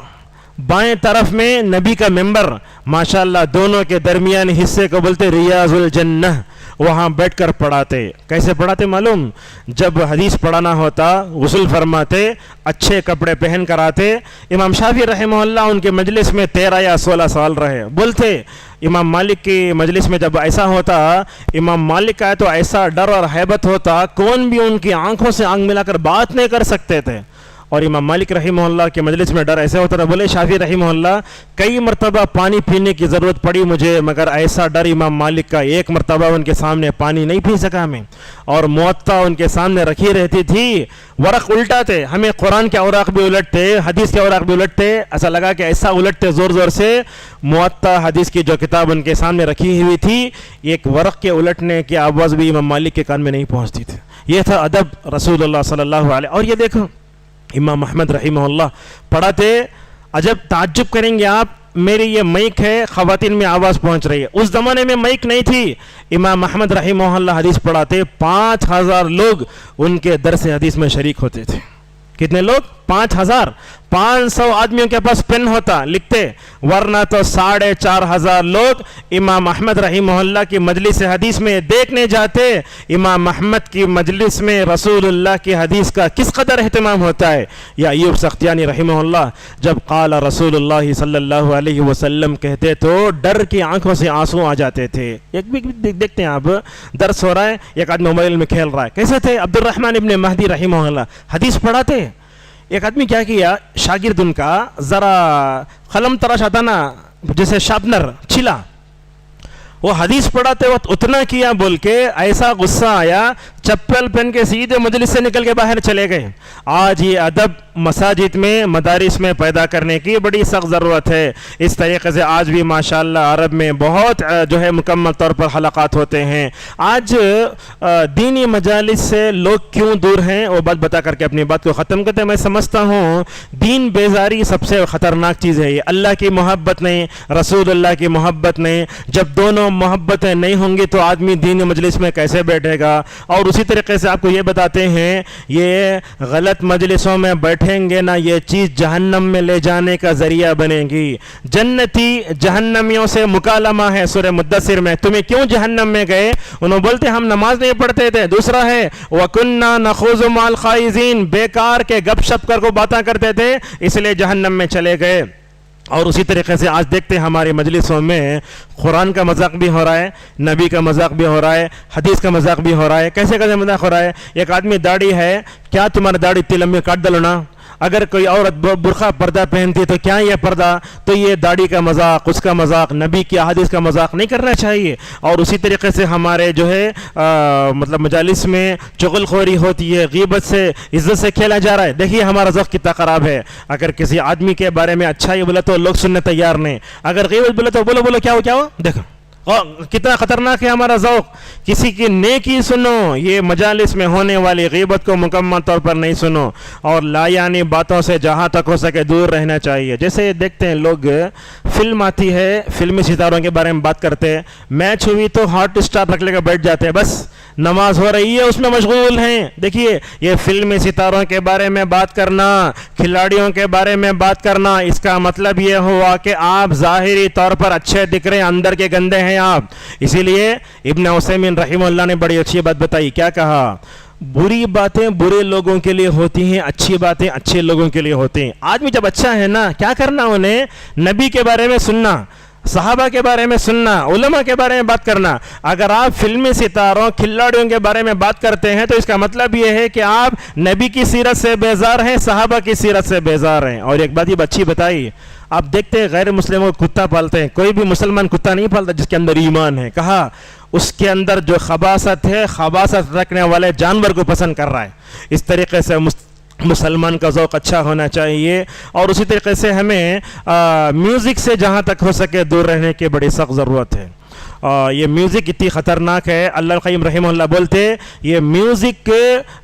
بائیں طرف میں نبی کا ممبر، ماشاءاللہ دونوں کے درمیان حصے کو بولتے ریاض الجنہ. وہاں بیٹھ کر پڑھاتے. کیسے پڑھاتے معلوم؟ جب حدیث پڑھانا ہوتا غسل فرماتے، اچھے کپڑے پہن کر آتے. امام شافعی رحمہ اللہ ان کے مجلس میں 13 یا 16 سال رہے. بولتے امام مالک کی مجلس میں جب ایسا ہوتا، امام مالک کا تو ایسا ڈر اور ہیبت ہوتا کون بھی ان کی آنکھوں سے آنکھ ملا کر بات نہیں کر سکتے تھے. اور امام مالک رحمہ اللہ کے مجلس میں ڈر ایسے ہوتا تھا. بولے شافعی رحمہ اللہ کئی مرتبہ پانی پینے کی ضرورت پڑی مجھے، مگر ایسا ڈر امام مالک کا ایک مرتبہ ان کے سامنے پانی نہیں پی سکا میں. اور موطا ان کے سامنے رکھی رہتی تھی، ورق الٹاتے، ہمیں قرآن کے اوراق بھی الٹتے، حدیث کے اوراق بھی الٹتے. ایسا لگا کہ ایسا الٹتے زور زور سے، موطا حدیث کی جو کتاب ان کے سامنے رکھی ہوئی تھی ایک ورق کے الٹنے کی آواز بھی امام مالک کے کان میں نہیں پہنچتی تھی. یہ تھا ادب رسول اللہ صلی اللہ علیہ. اور یہ دیکھو امام احمد رحمہ اللہ پڑھاتے. عجب تعجب کریں گے آپ، میری یہ مائک ہے، خواتین میں آواز پہنچ رہی ہے. اس زمانے میں مائک نہیں تھی. امام احمد رحمہ اللہ حدیث پڑھاتے، 5000 لوگ ان کے درس حدیث میں شریک ہوتے تھے. کتنے لوگ؟ 5000. 500 آدمیوں کے پاس پین ہوتا، لکھتے، ورنہ تو 4500 لوگ امام احمد رحمہ اللہ کی مجلس حدیث میں دیکھنے جاتے. امام احمد کی مجلس میں رسول اللہ کی حدیث کا کس قدر اہتمام ہوتا ہے. یا ایوب سختیانی رحمہ اللہ جب قال رسول اللہ صلی اللہ علیہ وسلم کہتے تو ڈر کی آنکھوں سے آنسو آ جاتے تھے. ایک بھی دیکھتے ہیں آپ، درس ہو رہا ہے، ایک آدمی موبائل میں کھیل رہا ہے. کیسے تھے عبد الرحمن ابن مہدی رحمہ اللہ حدیث پڑھاتے. ایک آدمی کیا کیا، شاگرد ان کا ذرا قلم تراش آتا نا جیسے شارپنر چھلا، وہ حدیث پڑھاتے وقت اتنا کیا بول کے ایسا غصہ آیا، چپل پہن کے سیدھے مجلس سے نکل کے باہر چلے گئے. آج یہ ادب مساجد میں، مدارس میں پیدا کرنے کی بڑی سخت ضرورت ہے. اس طریقے سے آج بھی ماشاءاللہ عرب میں بہت جو ہے مکمل طور پر حلقات ہوتے ہیں. آج دینی مجالس سے لوگ کیوں دور ہیں وہ بات بتا کر کے اپنی بات کو ختم کرتے ہیں. میں سمجھتا ہوں دین بیزاری سب سے خطرناک چیز ہے. یہ اللہ کی محبت نہیں، رسول اللہ کی محبت نہیں. جب دونوں محبتیں نہیں ہوں گی تو آدمی دینی مجلس میں کیسے بیٹھے گا. اور اسی طریقے سے آپ کو یہ بتاتے ہیں یہ غلط مجلسوں میں بیٹھیں گے نا، یہ چیز جہنم میں لے جانے کا ذریعہ بنے گی. جنتی جہنمیوں سے مکالمہ ہے سورہ مدثر میں، تمہیں کیوں جہنم میں گئے؟ انہوں بولتے ہم نماز نہیں پڑھتے تھے. دوسرا ہے وَكُنَّا نَخُوضُ مَعَ الْخَائِضِينَ، بیکار کے گپ شپ کر کو باتاں کرتے تھے اس لیے جہنم میں چلے گئے. اور اسی طریقے سے آج دیکھتے ہیں ہماری مجلسوں میں قرآن کا مذاق بھی ہو رہا ہے، نبی کا مذاق بھی ہو رہا ہے، حدیث کا مذاق بھی ہو رہا ہے. کیسے کیسے مذاق ہو رہا ہے؟ ایک آدمی داڑھی ہے، کیا تمہاری داڑھی اتنی لمبی کاٹ ڈالو نا. اگر کوئی عورت برقع پردہ پہنتی ہے تو کیا یہ پردہ؟ تو یہ داڑھی کا مذاق، اس کا مذاق، نبی کی احادیث کا مذاق نہیں کرنا چاہیے. اور اسی طریقے سے ہمارے جو ہے مطلب مجالس میں چغل خوری ہوتی ہے، غیبت سے، عزت سے کھیلا جا رہا ہے. دیکھیے ہمارا ذوق کتنا خراب ہے. اگر کسی آدمی کے بارے میں اچھا ہی بولا تو لوگ سننے تیار نہیں، اگر غیبت بولا تو بولو کیا ہو. دیکھو کتنا خطرناک ہے ہمارا ذوق. کسی کی نیکی سنو، یہ مجالس میں ہونے والی غیبت کو مکمل طور پر نہیں سنو، اور لا یعنی باتوں سے جہاں تک ہو سکے دور رہنا چاہیے. جیسے دیکھتے ہیں لوگ، فلم آتی ہے، فلمی ستاروں کے بارے میں بات کرتے ہیں، میچ ہوئی تو ہاٹ اسٹار رکھ لے کر بیٹھ جاتے ہیں، بس نماز ہو رہی ہے اس میں مشغول ہیں. دیکھیے یہ فلمی ستاروں کے بارے میں بات کرنا، کھلاڑیوں کے بارے میں بات کرنا، اس کا مطلب یہ ہوا کہ آپ ظاہری طور پر اچھے دکھ رہے ہیں، اندر کے گندے ہیں آپ. اسی لیے ابن عثیمین رحمہ اللہ نے بڑی اچھی بات بتائی. کیا کہا؟ بری باتیں برے لوگوں کے لیے ہوتی ہیں، اچھی باتیں اچھے لوگوں کے لیے ہوتی ہیں. آدمی جب اچھا ہے نا، کیا کرنا انہیں؟ نبی کے بارے میں سننا، صحابہ کے بارے میں سننا، علماء کے بارے میں بات کرنا. اگر آپ فلمی ستاروں، کھلاڑیوں کے بارے میں بات کرتے ہیں تو اس کا مطلب یہ ہے کہ آپ نبی کی سیرت سے بیزار ہیں، صحابہ کی سیرت سے بیزار ہیں. اور ایک بات یہ اچھی بتائی، آپ دیکھتے ہیں غیر مسلموں کو کتا پالتے ہیں، کوئی بھی مسلمان کتا نہیں پالتا جس کے اندر ایمان ہے. کہا اس کے اندر جو خباثت ہے، خباثت رکھنے والے جانور کو پسند کر رہا ہے. اس طریقے سے مسلمان کا ذوق اچھا ہونا چاہیے. اور اسی طریقے سے ہمیں میوزک سے جہاں تک ہو سکے دور رہنے کی بڑی سخت ضرورت ہے. یہ میوزک اتنی خطرناک ہے. اللہ القیم رحمہ اللہ بولتے یہ میوزک،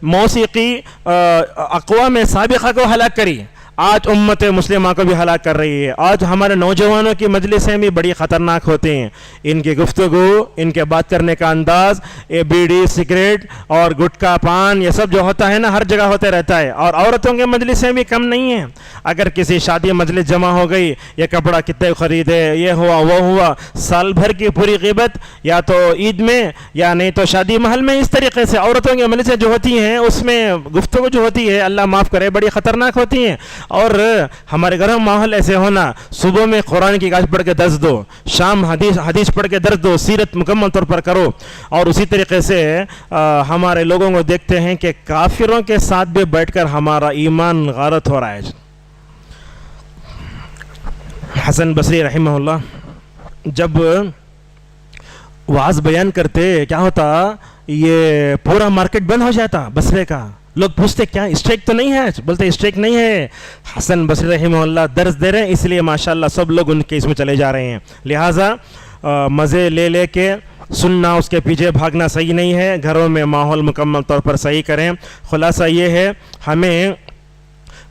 موسیقی اقوام سابقہ کو ہلاک کری، آج امت مسلمہ کو بھی ہلاک کر رہی ہے. آج ہمارے نوجوانوں کی مجلسیں بھی بڑی خطرناک ہوتی ہیں. ان کی گفتگو، ان کے بات کرنے کا انداز، یہ بیڑی، سگریٹ اور گٹکا، پان، یہ سب جو ہوتا ہے نا ہر جگہ ہوتے رہتا ہے. اور عورتوں کی مجلسیں بھی کم نہیں ہیں. اگر کسی شادی مجلس جمع ہو گئی، یہ کپڑا کتنے خریدے، یہ ہوا وہ ہوا، سال بھر کی پوری غیبت، یا تو عید میں یا نہیں تو شادی محل میں. اس طریقے سے عورتوں کی مجلسیں جو ہوتی ہیں اس میں گفتگو جو ہوتی ہے، اللہ معاف کرے، بڑی خطرناک ہوتی ہیں. اور ہمارے گھر میں ماحول ایسے ہونا، صبح میں قرآن کی آیت پڑھ کے درس دو، شام حدیث پڑھ کے درس دو، سیرت مکمل طور پر کرو. اور اسی طریقے سے ہمارے لوگوں کو دیکھتے ہیں کہ کافروں کے ساتھ بھی بیٹھ کر ہمارا ایمان غارت ہو رہا ہے. حسن بصری رحمہ اللہ جب وعظ بیان کرتے، کیا ہوتا، یہ پورا مارکیٹ بند ہو جاتا بصرے کا. لوگ پوچھتے کیا اسٹرائک تو نہیں ہے؟ بولتے اسٹرائک نہیں ہے، حسن بصری رحمہ اللہ درس دے رہے ہیں، اس لیے ماشاءاللہ سب لوگ ان کے اس میں چلے جا رہے ہیں. لہٰذا مزے لے کے سننا، اس کے پیچھے بھاگنا صحیح نہیں ہے. گھروں میں ماحول مکمل طور پر صحیح کریں. خلاصہ یہ ہے، ہمیں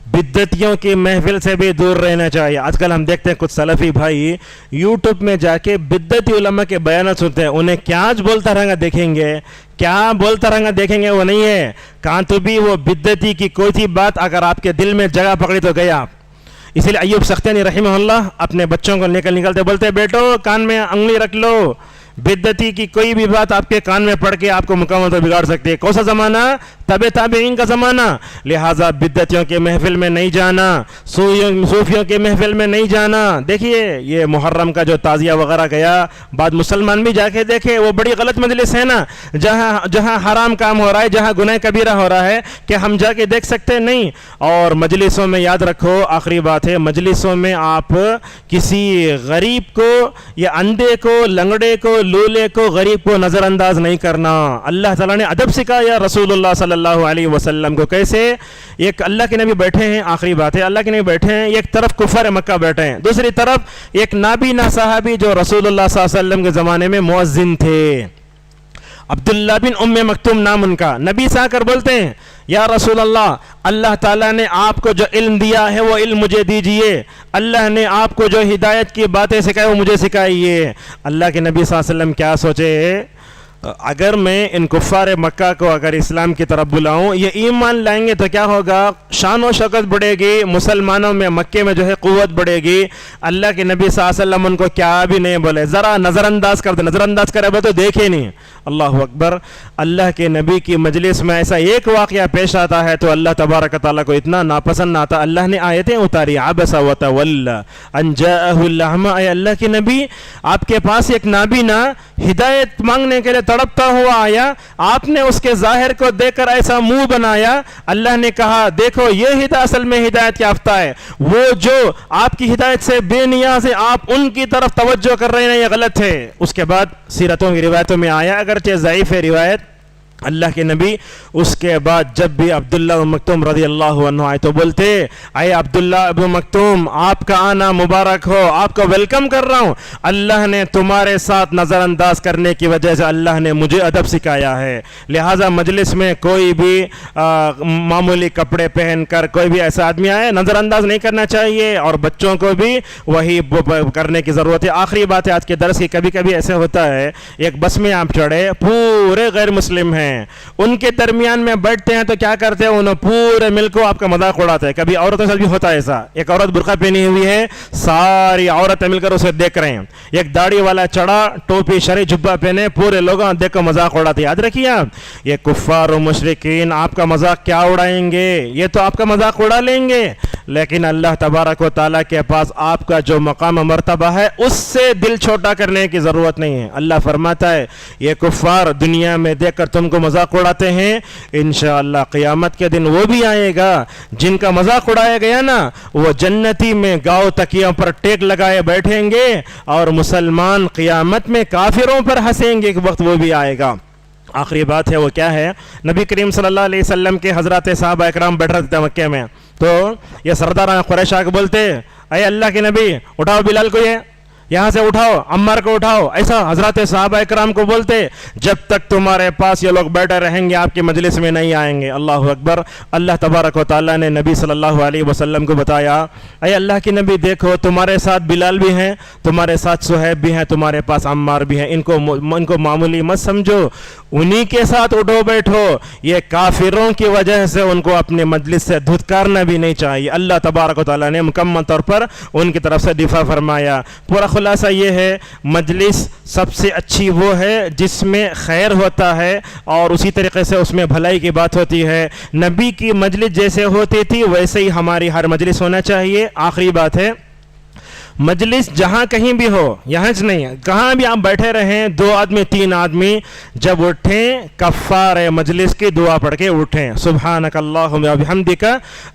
بدعتیوں کی محفل سے بھی دور رہنا چاہیے. آج کل ہم دیکھتے ہیں کچھ سلفی بھائی یوٹیوب میں جا کے بدعتی علماء کے بیانات سنتے ہیں. انہیں کیا بولتا رہنا دیکھیں گے، کیا بولتا رہنا دیکھیں گے، وہ نہیں ہے. کہاں تو بھی وہ بدعتی کی کوئی تھی بات اگر آپ کے دل میں جگہ پکڑی تو گیا آپ. اسی لیے ایوب سختیانی رحمہ اللہ اپنے بچوں کو نکلتے بولتے بیٹو کان میں انگلی رکھ لو، بدعتی کی کوئی بھی بات آپ کے کان میں پڑھ کے آپ کو مکمل طور بگاڑ سکتی ہے. کون سا زمانہ؟ تبع تابعین کا زمانہ. لہٰذا بدعتیوں کے محفل میں نہیں جانا، صوفیوں کے محفل میں نہیں جانا. دیکھیے یہ محرم کا جو تعزیہ وغیرہ گیا، بعد مسلمان بھی جا کے دیکھے، وہ بڑی غلط مجلس ہے نا، جہاں حرام کام ہو رہا ہے، جہاں گناہ کبیرہ ہو رہا ہے، کہ ہم جا کے دیکھ سکتے نہیں. اور مجلسوں میں یاد رکھو، آخری بات ہے، مجلسوں میں آپ کسی غریب کو یا اندھے کو، لنگڑے کو، لولے کو، غریب کو نظر انداز نہیں کرنا. اللہ تعالیٰ نے ادب سکھایا رسول اللہ صلی اللہ علیہ وسلم کو. کیسے؟ ایک اللہ کے نبی بیٹھے ہیں، آخری بات ہے، اللہ کے نبی بیٹھے ہیں، ایک طرف کفار مکہ بیٹھے ہیں، دوسری طرف ایک نابینا صحابی جو رسول اللہ صلی اللہ علیہ وسلم کے زمانے میں مؤذن تھے، عبداللہ بن ام مکتوم نام ان کا. نبی سے آ کر بولتے ہیں یا رسول اللہ، اللہ تعالیٰ نے آپ کو جو علم دیا ہے وہ علم مجھے دیجئے، اللہ نے آپ کو جو ہدایت کی باتیں سکھائی وہ مجھے سکھائیے. اللہ کے نبی صلی اللہ علیہ وسلم کیا سوچے، اگر میں ان کفار مکہ کو اگر اسلام کی طرف بلاؤں، یہ ایمان لائیں گے تو کیا ہوگا، شان و شوکت بڑھے گی، مسلمانوں میں مکے میں جو ہے قوت بڑھے گی. اللہ کے نبی صلی اللہ علیہ وسلم ان کو کیا بھی نہیں بولے، ذرا نظر انداز کر دے، نظر انداز کرے تو دیکھے نہیں. اللہ اکبر. اللہ کے نبی کی مجلس میں ایسا ایک واقعہ پیش آتا ہے تو اللہ تبارک تعالیٰ کو اتنا ناپسند آتا, اللہ نے آیتیں اتاری, عبس وتولی ان جاءہ الاعمی. اے اللہ کے نبی, آپ کے پاس ایک نابینا ہدایت مانگنے کے لیے تڑپتا ہوا آیا, آپ نے اس کے ظاہر کو دیکھ کر ایسا منہ بنایا. اللہ نے کہا دیکھو یہ اصل میں ہدایت یافتہ ہے, وہ جو آپ کی ہدایت سے بے نیاز ہے, آپ ان کی طرف توجہ کر رہے ہیں, یہ غلط ہے. اس کے بعد سیرتوں کی روایتوں میں آیا, اگرچہ ضعیف ہے روایت, اللہ کے نبی اس کے بعد جب بھی عبداللہ بن مکتوم رضی اللہ عنہ آئے تو بولتے, اے عبداللہ ابن مکتوم آپ کا آنا مبارک ہو, آپ کو ویلکم کر رہا ہوں, اللہ نے تمہارے ساتھ نظر انداز کرنے کی وجہ سے اللہ نے مجھے ادب سکھایا ہے. لہٰذا مجلس میں کوئی بھی معمولی کپڑے پہن کر کوئی بھی ایسا آدمی آئے نظر انداز نہیں کرنا چاہیے, اور بچوں کو بھی وہی کرنے کی ضرورت ہے. آخری بات ہے آج کے درس کی, کبھی کبھی ایسے ہوتا ہے ایک بس میں آپ چڑھے, پورے غیر مسلم ہیں, ان کے درمیان میں بیٹھتے ہیں تو کیا کرتے ہیں, انہوں پورے مل کو آپ کا مذاق اڑاتے ہیں. کبھی عورتوں سے بھی ہوتا ہے ایسا, ایک عورت برقع پہنی ہوئی ہے, ساری عورتیں مل کر اسے دیکھ رہے ہیں, ایک داڑھی والا چڑھا ٹوپی شرعی جبہ پہنے, پورے لوگوں دیکھ کر مذاق اڑاتے. یاد رکھیے آپ, یہ کفار و مشرکین آپ کا مذاق کیا اڑائیں گے, یہ تو آپ کا مذاق اڑا لیں گے, لیکن اللہ تبارک و تعالیٰ کے پاس آپ کا جو مقام و مرتبہ ہے اس سے دل چھوٹا کرنے کی ضرورت نہیں ہے. اللہ فرماتا ہے یہ کفار دنیا میں دیکھ کر تم کو مذاق اڑاتے ہیں, انشاءاللہ قیامت کے دن وہ بھی آئے گا جن کا مذاق اڑایا گیا نا, وہ جنتی میں گاؤں تکیوں پر ٹیک لگائے بیٹھیں گے, اور مسلمان قیامت میں کافروں پر ہنسیں گے, ایک وقت وہ بھی آئے گا. آخری بات ہے وہ کیا ہے, نبی کریم صلی اللہ علیہ وسلم کے حضرات صحابہ اکرام بیٹھ رہے تھے مکے میں, تو یہ سردار قریش آ کے بولتے, اے اللہ کے نبی اٹھاؤ بلال کو, یہ یہاں سے اٹھاؤ, عمار کو اٹھاؤ. ایسا حضرات صحابہ اکرام کو بولتے, جب تک تمہارے پاس یہ لوگ بیٹھے رہیں گے آپ کی مجلس میں نہیں آئیں گے. اللہ اکبر. اللہ تبارک و تعالیٰ نے نبی صلی اللہ علیہ وسلم کو بتایا, اے اللہ کے نبی دیکھو تمہارے ساتھ بلال بھی ہیں, تمہارے ساتھ صہیب بھی ہیں, تمہارے پاس عمار بھی ہیں, ان کو معمولی مت سمجھو, انہی کے ساتھ اٹھو بیٹھو. یہ کافروں کی وجہ سے ان کو اپنے مجلس سے دھتکارنا بھی نہیں چاہیے. اللہ تبارک و تعالیٰ نے مکمل طور پر ان کی طرف سے دفاع فرمایا. پورا خلاصہ یہ ہے, مجلس سب سے اچھی وہ ہے جس میں خیر ہوتا ہے اور اسی طریقے سے اس میں بھلائی کی بات ہوتی ہے. نبی کی مجلس جیسے ہوتی تھی ویسے ہی ہماری ہر مجلس ہونا چاہیے. آخری بات ہے, مجلس جہاں کہیں بھی ہو, یہاں نہیں, کہاں بھی آپ بیٹھے رہیں, 2 آدمی 3 آدمی جب اٹھیں کفار مجلس کی دعا پڑھ کے اٹھیں, سبحانک اللہم و بحمدک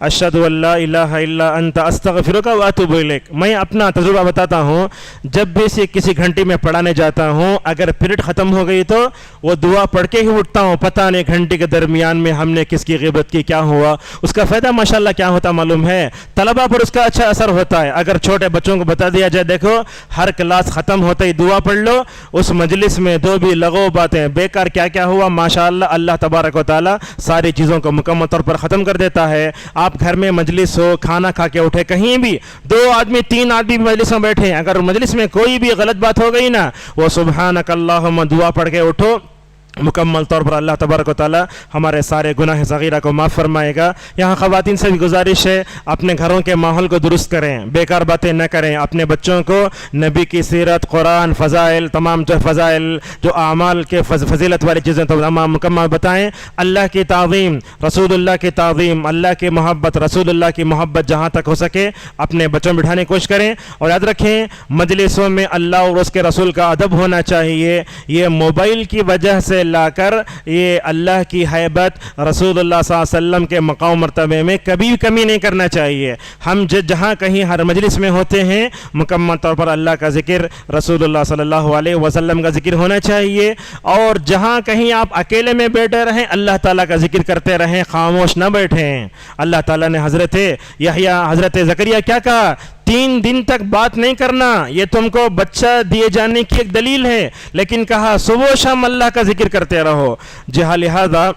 اشہد ان لا الہ الا انت استغفرک و اتوب الیک. میں اپنا تجربہ بتاتا ہوں, جب بھی سے کسی گھنٹی میں پڑھانے جاتا ہوں, اگر پیریڈ ختم ہو گئی تو وہ دعا پڑھ کے ہی اٹھتا ہوں. پتہ نہیں گھنٹی کے درمیان میں ہم نے کس کی غیبت کی, کیا ہوا, اس کا فائدہ ماشاءاللہ کیا ہوتا معلوم ہے, طلبہ پر اس کا اچھا اثر ہوتا ہے. اگر چھوٹے بچوں کو بتا دیا جائے دیکھو ہر کلاس ختم ہوتے ہی دعا پڑھ لو, اس مجلس میں دو بھی لغو باتیں بیکار کیا کیا ہوا, ماشاءاللہ اللہ تبارک و تعالی ساری چیزوں کو مکمل طور پر ختم کر دیتا ہے. آپ گھر میں مجلس ہو, کھانا کھا کے اٹھے, کہیں بھی 2 آدمی 3 آدمی مجلس میں بیٹھے, اگر مجلس میں کوئی بھی غلط بات ہو گئی نا, وہ سبحانک اللہم دعا پڑھ کے اٹھو, مکمل طور پر اللہ تبارک و تعالی ہمارے سارے گناہ صغیرہ کو معاف فرمائے گا. یہاں خواتین سے بھی گزارش ہے, اپنے گھروں کے ماحول کو درست کریں, بیکار باتیں نہ کریں, اپنے بچوں کو نبی کی سیرت, قرآن, فضائل, تمام جو فضائل, جو اعمال کے فضیلت والی چیزیں تمام مکمل بتائیں. اللہ کی تعظیم, رسول اللہ کی تعظیم, اللہ کی محبت, رسول اللہ کی محبت جہاں تک ہو سکے اپنے بچوں میں بٹھانے کی کوشش کریں. اور یاد رکھیں مجلسوں میں اللہ اور اس کے رسول کا ادب ہونا چاہیے. یہ موبائل کی وجہ سے لا کر یہ اللہ کی حیبت, رسول اللہ صلی اللہ علیہ وسلم کے مقام مرتبے میں کبھی کمی نہیں کرنا چاہیے. ہم جہاں کہیں ہر مجلس میں ہوتے ہیں مکمل طور پر اللہ کا ذکر, رسول اللہ صلی اللہ علیہ وسلم کا ذکر ہونا چاہیے. اور جہاں کہیں آپ اکیلے میں بیٹھے رہیں اللہ تعالیٰ کا ذکر کرتے رہیں, خاموش نہ بیٹھیں. اللہ تعالیٰ نے حضرت یحییٰ, حضرت زکریا کیا کہا, 3 دن تک بات نہیں کرنا, یہ تم کو بچہ دیے جانے کی ایک دلیل ہے, لیکن کہا صبح و شام اللہ کا ذکر کرتے رہو. جہاں لہذا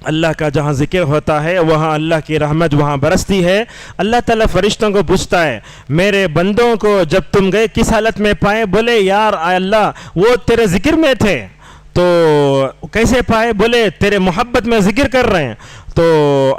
اللہ کا جہاں ذکر ہوتا ہے وہاں اللہ کی رحمت وہاں برستی ہے. اللہ تعالیٰ فرشتوں کو پوچھتا ہے, میرے بندوں کو جب تم گئے کس حالت میں پائے, بولے یار اللہ وہ تیرے ذکر میں تھے. تو کیسے پائے, بولے تیرے محبت میں ذکر کر رہے ہیں. تو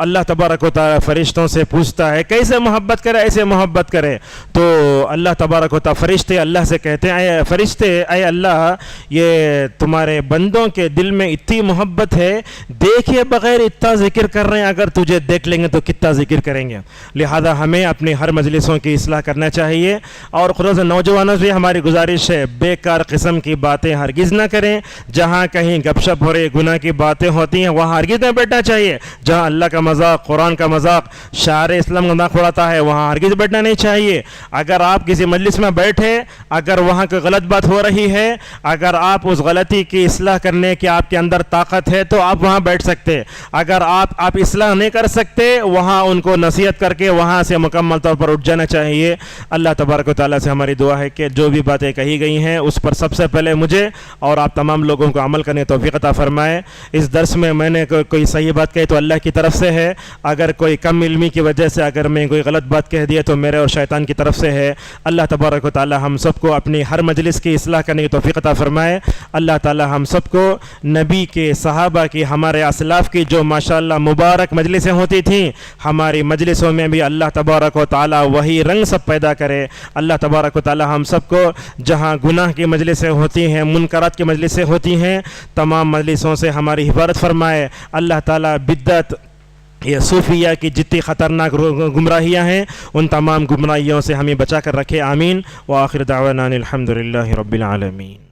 اللہ تبارک و تعالی فرشتوں سے پوچھتا ہے کیسے محبت کرے، ایسے محبت کرے. تو اللہ تبارک و تعالی فرشتے اللہ سے کہتے ہیں اے فرشتے، اے اللہ یہ تمہارے بندوں کے دل میں اتنی محبت ہے، دیکھے بغیر اتنا ذکر کر رہے ہیں، اگر تجھے دیکھ لیں گے تو کتنا ذکر کریں گے. لہذا ہمیں اپنی ہر مجلسوں کی اصلاح کرنا چاہیے. اور خود نوجوانوں سے ہماری گزارش ہے بیکار قسم کی باتیں ہرگز نہ کریں. جہاں کہیں گپ شپ ہو رہی گناہ کی باتیں ہوتی ہیں وہاں ہرگز نہ بیٹھنا چاہیے. جہاں اللہ کا مذاق، قرآن کا مذاق، شاعر اسلام کا مذاق اڑاتا ہے وہاں ہرگز بیٹھنا نہیں چاہیے. اگر آپ کسی مجلس میں بیٹھے، اگر وہاں کوئی غلط بات ہو رہی ہے، اگر آپ اس غلطی کی اصلاح کرنے کی آپ کے اندر طاقت ہے تو آپ وہاں بیٹھ سکتے. اگر آپ اصلاح نہیں کر سکتے وہاں ان کو نصیحت کر کے وہاں سے مکمل طور پر اٹھ جانا چاہیے. اللہ تبارک و تعالیٰ سے ہماری دعا ہے کہ جو بھی باتیں کہی گئی ہیں اس پر سب سے پہلے مجھے اور آپ تمام لوگوں کو عمل کرنے توفیق عطا فرمائے. اس درس میں نے کوئی صحیح بات کہی تو اللہ کی طرف سے ہے، اگر کوئی کم علمی کی وجہ سے اگر میں کوئی غلط بات کہہ دیا تو میرے اور شیطان کی طرف سے ہے. اللہ تبارک و تعالی ہم سب کو اپنی ہر مجلس کی اصلاح کرنے کی توفیق عطا فرمائے. اللہ تعالی ہم سب کو نبی کے، صحابہ کی، ہمارے اسلاف کی جو ماشاءاللہ مبارک مجلسیں ہوتی تھیں، ہماری مجلسوں میں بھی اللہ تبارک و تعالی وہی رنگ سب پیدا کرے. اللہ تبارک و تعالی ہم سب کو جہاں گناہ کی مجلسیں ہوتی ہیں، منکرات کی مجلسیں ہوتی ہیں، تمام مجلسوں سے ہماری حفاظت فرمائے. اللہ تعالی بدعت یہ صوفیہ کی جتنی خطرناک گمراہیاں ہیں ان تمام گمراہیوں سے ہمیں بچا کر رکھے. آمین. وآخر دعوانا الحمدللہ رب العالمین.